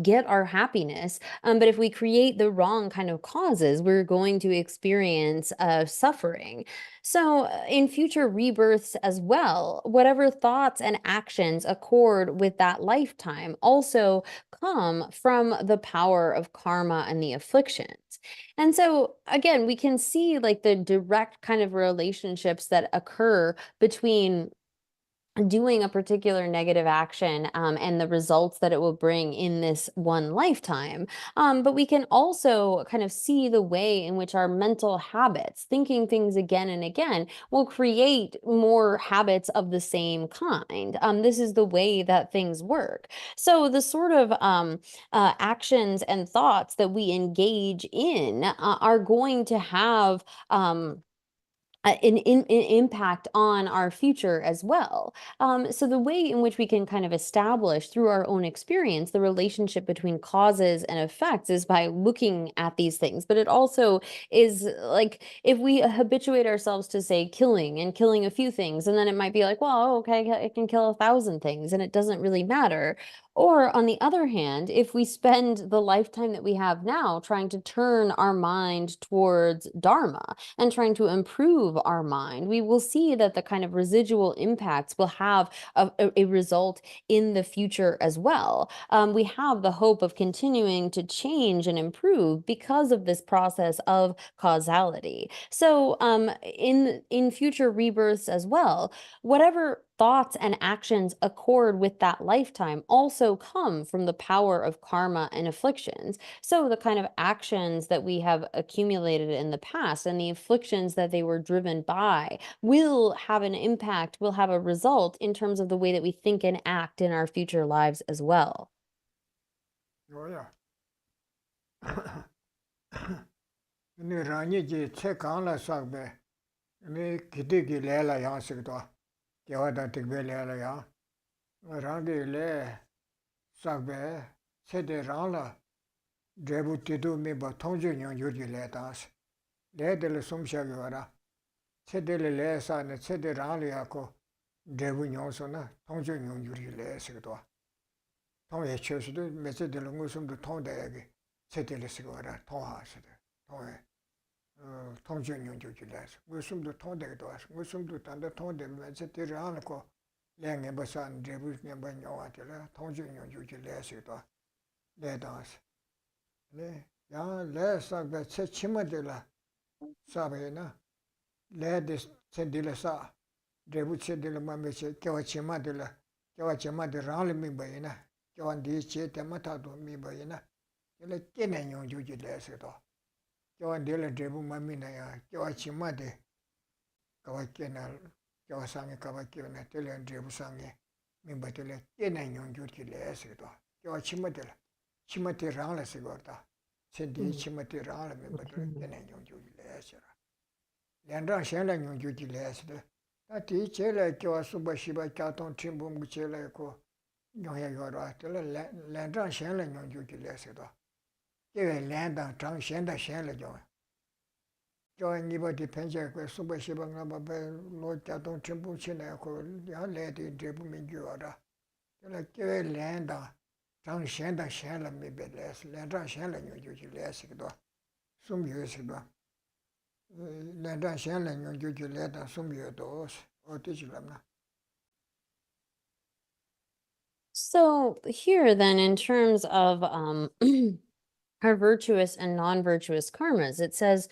get our happiness, but if we create the wrong kind of causes, we're going to experience suffering. So in future rebirths as well, whatever thoughts and actions accord with that lifetime also come from the power of karma and the afflictions. And so again, we can see like the direct kind of relationships that occur between doing a particular negative action and the results that it will bring in this one lifetime. But we can also kind of see the way in which our mental habits, thinking things again and again, will create more habits of the same kind. This is the way that things work. So the sort of actions and thoughts that we engage in are going to have an impact on our future as well. So the way in which we can kind of establish through our own experience the relationship between causes and effects is by looking at these things. But it also is like if we habituate ourselves to say killing and killing a few things, and then it might be like, well, okay, it can kill 1,000 things and it doesn't really matter. Or on the other hand, if we spend the lifetime that we have now trying to turn our mind towards Dharma and trying to improve our mind, we will see that the kind of residual impacts will have a result in the future as well. We have the hope of continuing to change and improve because of this process of causality. So in future rebirths as well, whatever thoughts and actions accord with that lifetime also come from the power of karma and afflictions. So the kind of actions that we have accumulated in the past and the afflictions that they were driven by will have an impact, will have a result in terms of the way that we think and act in our future lives as well. 뭐야? 네 라니지 체강라 삭베 네 기대기 레라 양식도 개와다 되게 레라야 라디레 삭베 세데랑라 데부티도 메바 통주년 요리레다스 레들 숨샤기 와라 세데레 레사네 세데랑리아코 데부뇽소나 통주년 요리레스도 통에 쳐서도 메세들로 무슨도 통대게 세데레스고 와라 통하시데 통에 통주년 요리레스 무슨도 통대게도 와서 무슨도 단다 통대면 세데랑고 랭에 버산 데부냐 번요와들 통주년 요리레스도 레다스 네, 야, 레사가 제 치마들라 사베나 레데스 쳔딜라사 데부체딜라 마메체 겨와 치마들라 겨와 치마들 랄미바이나 겨완디 체테마타도 미바이나 ele 깨는 용주지 레서도 겨완딜라 데부 마미나야 겨와 치마데 겨와 깨날 겨와 상에 겨와 깨나 텔레 데부 상에 미바텔레 깨는 용주지 레서도 겨와 치마들 치마테 랑라스 거다. 쳔디 치마테 랑라면 버들 깨네 용주지 레서라. 랜랑 셴랑 용주지 레서도. 다티 제레 겨 수바시바 까톤 팀봄 제레고 용야 요라. 랜랑 셴랑 용주지 레서도. 깨베 랜당 장 셴다 셴라 줘. 저 니버디 펜제고 수바시바가 바베 로 까톤 팀봄 치네고 야 레디 데부민 줘라. 그래 깨베 랜당 장 셴다 셴라 미벨레스 랜장 셴라 요주지 레스기도 숨유스기도 랜장 셴라 요주지 레다 숨유도 어디지랍나. So here then, in terms of our virtuous and non-virtuous karmas, it says,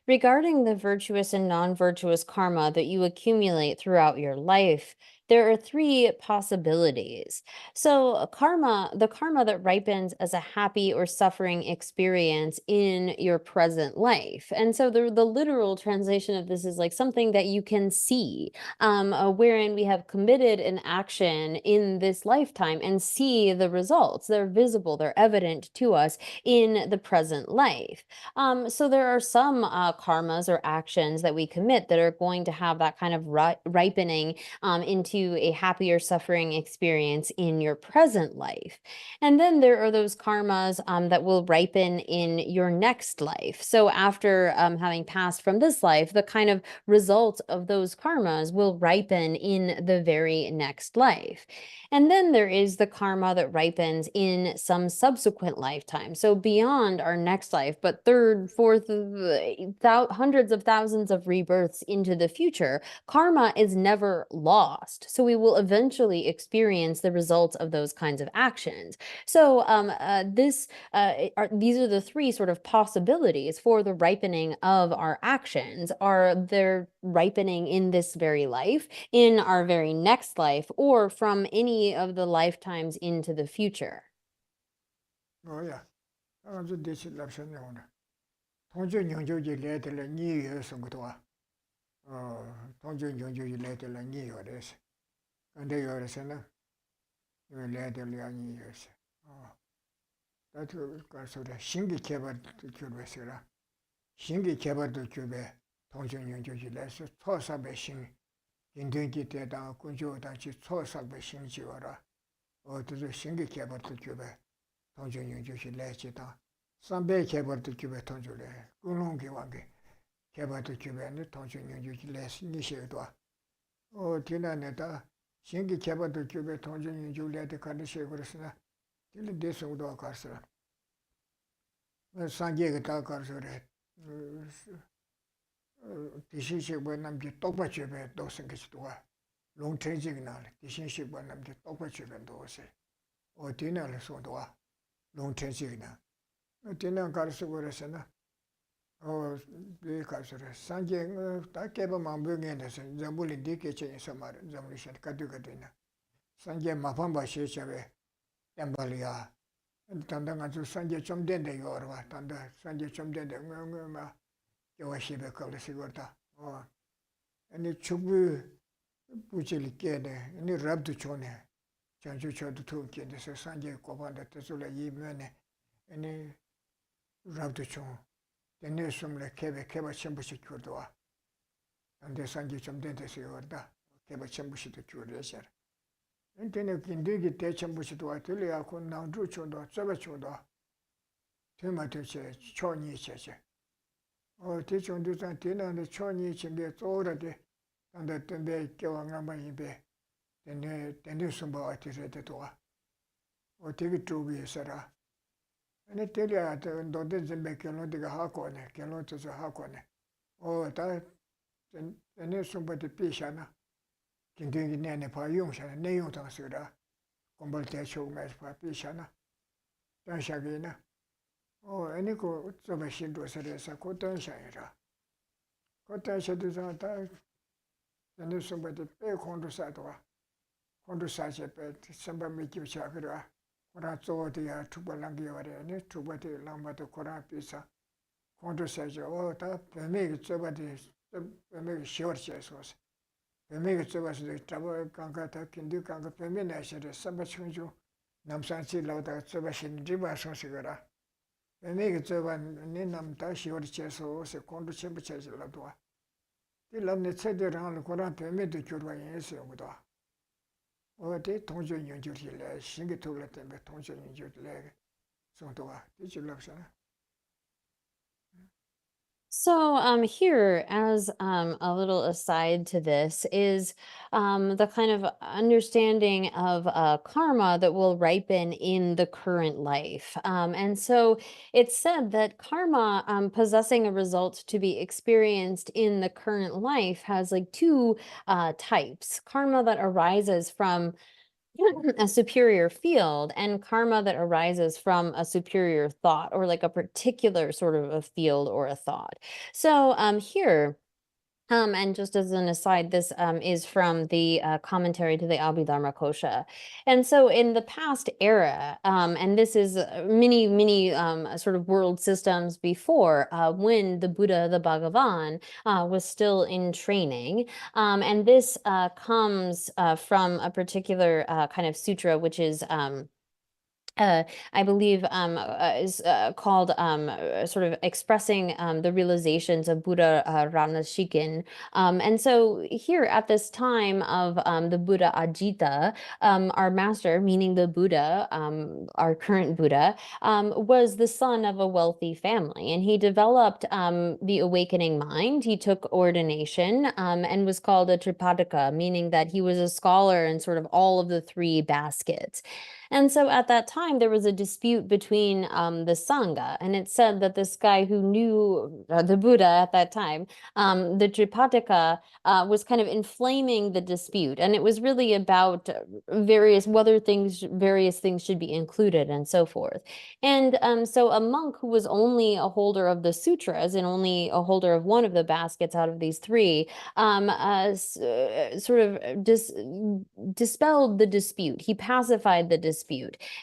regarding the virtuous and non-virtuous karma that you accumulate throughout your life, there are three possibilities. So the karma that ripens as a happy or suffering experience in your present life. And so the literal translation of this is like something that you can see, wherein we have committed an action in this lifetime and see the results. They're visible, they're evident to us in the present life. So there are some karmas or actions that we commit that are going to have that kind of ripening into a happy or suffering experience in your present life. And then there are those karmas that will ripen in your next life. So after having passed from this life, the kind of result of those karmas will ripen in the very next life. And then there is the karma that ripens in some subsequent lifetime. So beyond our next life, but third, fourth, hundreds of thousands of rebirths into the future, karma is never lost. So we will eventually experience the results of those kinds of actions. So these are the three sort of possibilities for the ripening of our actions. Are they're ripening in this very life, in our very next life, or from any of the lifetimes into the future. Oh yeah. 아주 대실랍선이 오나. 통주 용주지 레들 니여 성도와. 통주 용주지 레들 니여레스. 근데 여레스는 이 레들 니여스. 나도 가서라 신기 개발도 교배서라. 신기 개발도 교배 통주 용주지 레스 토사배 신 인den기 때다 군조다치 초사배 신지어라. 어디서 신기 개발도 교배 통주년 주시 레지다. 삼배 개발도 교배 통주래. 군롱기 왕게 개발도 교배는 통주년 주시 레스 니시도. 디나네다 신기 개발도 교배 통주년 주래데 가르시 그랬으나 딜 대성도 가르스라. 상계가 다 가르스래. 디신식 남지 똑바치베 도생기도와 롱트지그날 디신식 남지 똑바치베 도세 어디나를 소도와 롱트지그나 어디나 가르쳐 버렸으나 이 가르쳐라 상계 다 깨봐 망병에서 잠불이 디케체에서 말 잠리시 가두가되나 상계 마판바 시체베 엠발이야 단단한 주 상계 좀 된대 요르와 단단 상계 좀 된대 뭐 요시베 걸으시거다. 아니 축부 부질이 깨네. 아니 랍도 좋네. 전주초도 통계에서 산재 고반다 뜻을 이면에 아니 랍도 좋. Tene sumle keba chenpushi kyurduwa. Ande sanji chomdente se yorda. Keba chenpushi to kyurdeshar. Tene kindugi te chenpushi tuwa tuli ya kun nangzhu chundwa, tsoba chundwa. Tuma tu che, cho nyi che. O te chundu san tena de cho nyi chinge tsora de. Tanda tembe kewa ngamba yinbe. Tene sumba wati rete tuwa. O tegi chubi sara. Ane teli ya ndote zimbe kelon diga hakone, kelon tsu hakone. O ta tene sumba de pisha na. Kindugi nene pa yung shana, ne yung tang sura. Kumbal te chug mes pa pisha na. Tan shagi na. O ane ko tsoba shindu sara sa ko tan shagi ra. Ko tan shadu san ta tene sumba de pe kondu sa tuwa. Kondu sa che pe samba me kib chakira. Koran tsogo de ya chukba langi wari ane, chukba de langba de Koran pisa. Kondu sa che, o ta peme ki tsoba de, peme ki shivar che sos. Peme ki tsoba de traba kanka ta kindu kanka peme na shire, samba chungju namsan chi lau ta tsoba shin riba son sigara. Peme ki tsoba ni nam ta shivar che sos, kondu chenpa che che la tuwa. Di lamne tse de rangla Koran peme de kyurwa yin se yung tuwa. O te tongjo nyongjur hi le, shingi tugla tembe tongjo nyongjur le, songtowa, te chulapsana. So here, as a little aside to this, is the kind of understanding of karma that will ripen in the current life. And so it's said that karma, possessing a result to be experienced in the current life, has like two types. Karma that arises from a superior field, and karma that arises from a superior thought, or like a particular sort of a field or a thought. So here, and just as an aside, this is from the commentary to the Abhidharma Kosha. And so in the past era, and this is many sort of world systems before, when the Buddha, the Bhagavan, was still in training. And this comes from a particular kind of sutra, which is I believe is called sort of expressing the realizations of Buddha Ranashikin. And so here at this time of the Buddha Ajita, our master, meaning the Buddha, our current Buddha, was the son of a wealthy family, and he developed the awakening mind. He took ordination and was called a Tripadaka, meaning that he was a scholar in sort of all of the three baskets. And so at that time, there was a dispute between the Sangha, and it said that this guy who knew the Buddha at that time, the Tripataka, was kind of inflaming the dispute, and it was really about various things should be included and so forth. And so a monk who was only a holder of the sutras and only a holder of one of the baskets out of these three, sort of dispelled the dispute. He pacified the dispute.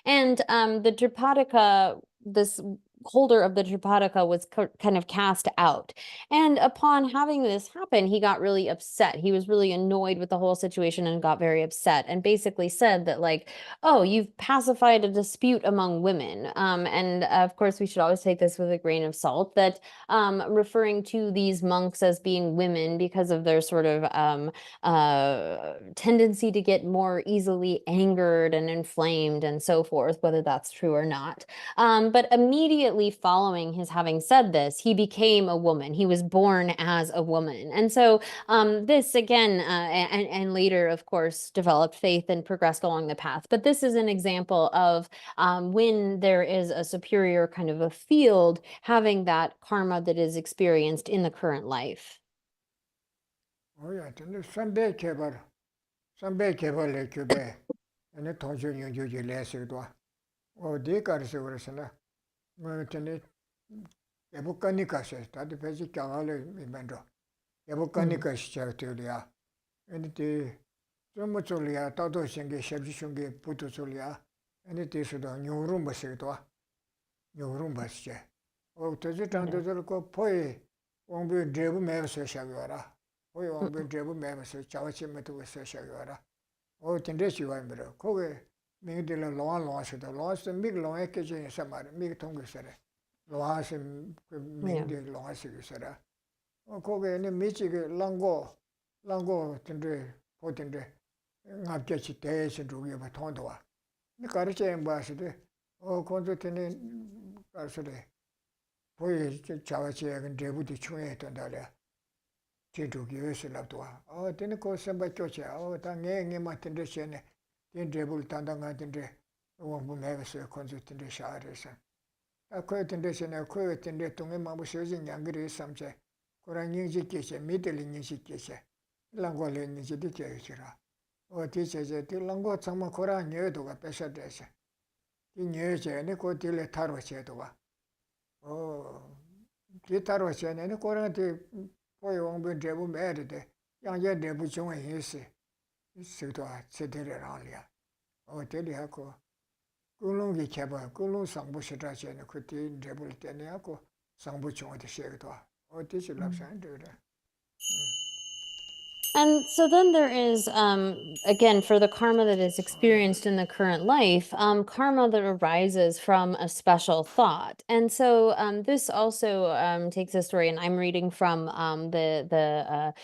And the Tripataka, this holder of the Tripataka, was kind of cast out. And upon having this happen, he got really upset. He was really annoyed with the whole situation and got very upset, and basically said that, like, oh, you've pacified a dispute among women. And of course, we should always take this with a grain of salt, that referring to these monks as being women because of their sort of tendency to get more easily angered and inflamed and so forth, whether that's true or not. But immediately following his having said this, he became a woman. He was born as a woman. And so this again, and later, of course, developed faith and progressed along the path. But this is an example of when there is a superior kind of a field having that karma that is experienced in the current life. Oh yeah, tene sambe kebar le kyube. Ane tongjo nyonjo je le se dwa. O de kar se urasana. Tene ebu kanika se, tadi pezi kyangale mi bendo. Ebu kanika se chak tuliya. Ane te zomu tsuliya, tato shingi, shabji shungi, putu tsuliya. Ane te suda nyungrumba se dwa. Nyungrumba se che. O tezi tanda zulu ko poi wangbu drebu meba se shagiwara. Poi wangbu drebu meba se chawachi metu se shagiwara. O tende shiwa mbira. Koge mingi dila longa se da. Longa se mig longa keche samari, mig tongi sare. 로하심 그 맹디 로하시기 서라 거기에 미치게 랑고 텐데 보텐데 ngapkechi teshi rugi ba tondwa ni kariche mbaside konzotene karsode poi chawache gan debuti chunge tondale chidugi wesilabdwa tene ko samba choche ta nge ma tende chene ten debul tandanga tende wongbu mevese konzotene shaaresa ko tende chene ko tende tunge mabu shoji nyangri samche kora nyingji keche mideli nyingji keche langole nyingji dikechira 어디제제 딜랑고 정말 고라 녀도가 빼셔대세 이 녀제네 고딜레 타로제도가 디타로제네 고라한테 보이 왕분 제부 매르데 양제 내부 중에 있어 있어도 제대로라리야 어디리하고 꿀롱기 개발 꿀롱 상부시다제네 그때 제부를 때내하고 상부 중에 되셔도 어디지 랍산데래 And so then there is, again, for the karma that is experienced in the current life, karma that arises from a special thought. And so this also takes a story, and I'm reading from the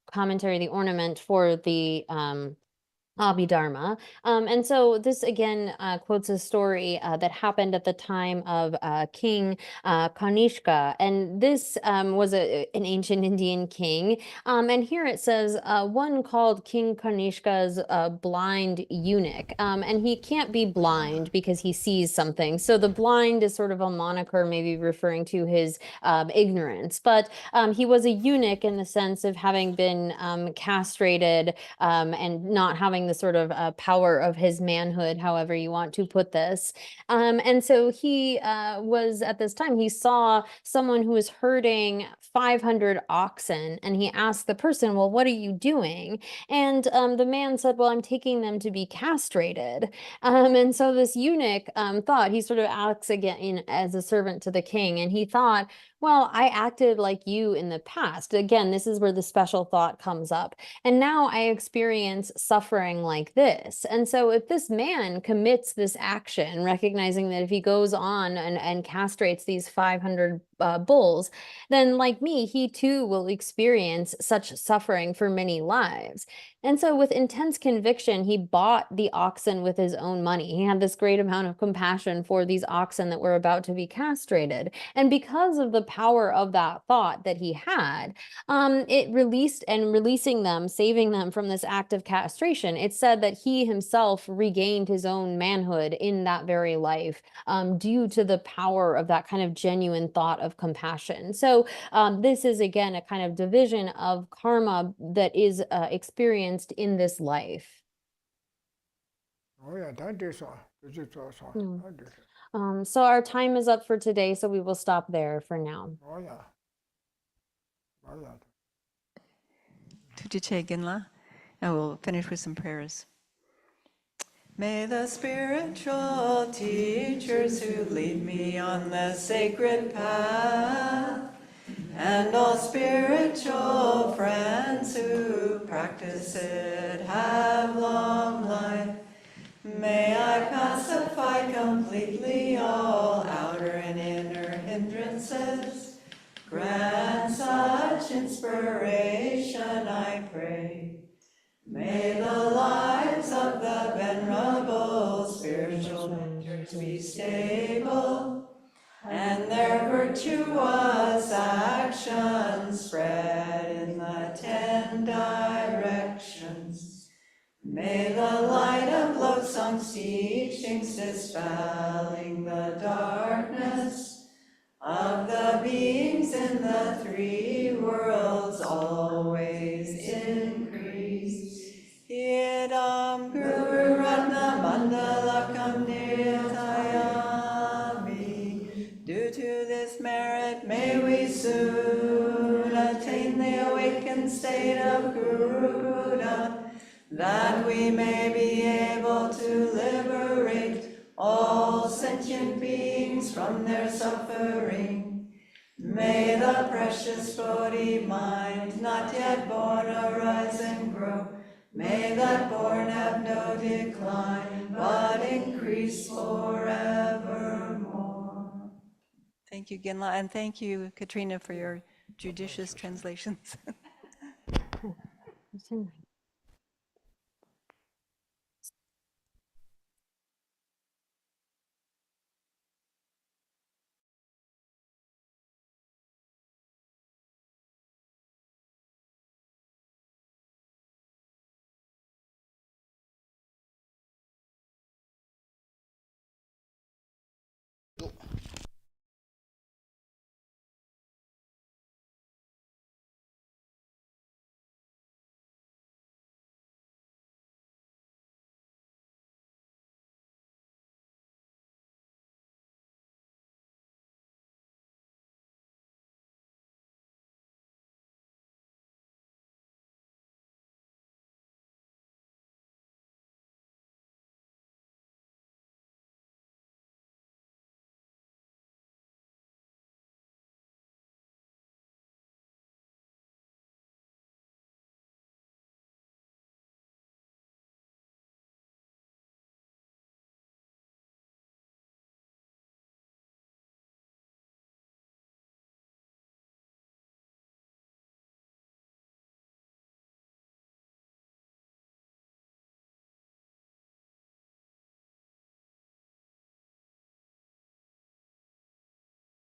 commentary, the ornament for the Abhidharma. And so this again quotes a story that happened at the time of King Kanishka. And this was an ancient Indian king. And here it says, one called King Kanishka's blind eunuch. And he can't be blind because he sees something. So the blind is sort of a moniker, maybe referring to his ignorance. But he was a eunuch in the sense of having been castrated and not having the sort of power of his manhood, however you want to put this. And so he was, at this time, he saw someone who was herding 500 oxen, and he asked the person, well, what are you doing? And the man said, well, I'm taking them to be castrated. And so this eunuch thought, he sort of acts again as a servant to the king, and he thought, well, I acted like you in the past. Again, this is where the special thought comes up. And now I experience suffering like this. And so if this man commits this action, recognizing that if he goes on and castrates these 500 bulls, then like me, he too will experience such suffering for many lives. And so with intense conviction, he bought the oxen with his own money. He had this great amount of compassion for these oxen that were about to be castrated. And because of the power of that thought that he had, it released, and releasing them, saving them from this act of castration, it said that he himself regained his own manhood in that very life due to the power of that kind of genuine thought of compassion. So this is, again, a kind of division of karma that is experienced in this life. So our time is up for today, so we will stop there for now. Tujiche Ginla, and we'll finish with some prayers. May the spiritual teachers who lead me on the sacred path, and all spiritual friends who practice it, have long life. May I pacify completely all outer and inner hindrances. Grant such inspiration, I pray. May the lives of the venerable spiritual mentors be stable, and their virtuous actions spread in the 10 directions. May the light of Loseling's teachings dispelling the darkness of the beings in the 3 worlds always increase. Idam Guru Ratna Mandalakam Nirtayami. Due to this merit, may we soon attain the awakened state of Guru Buddha, that we may be able to liberate all sentient beings from their suffering. May the precious Bodhi mind, not yet born, arise and grow. May that born have no decline, but increase forevermore. Thank you, Ginla, and thank you, Katrina, for your judicious translations. It's in my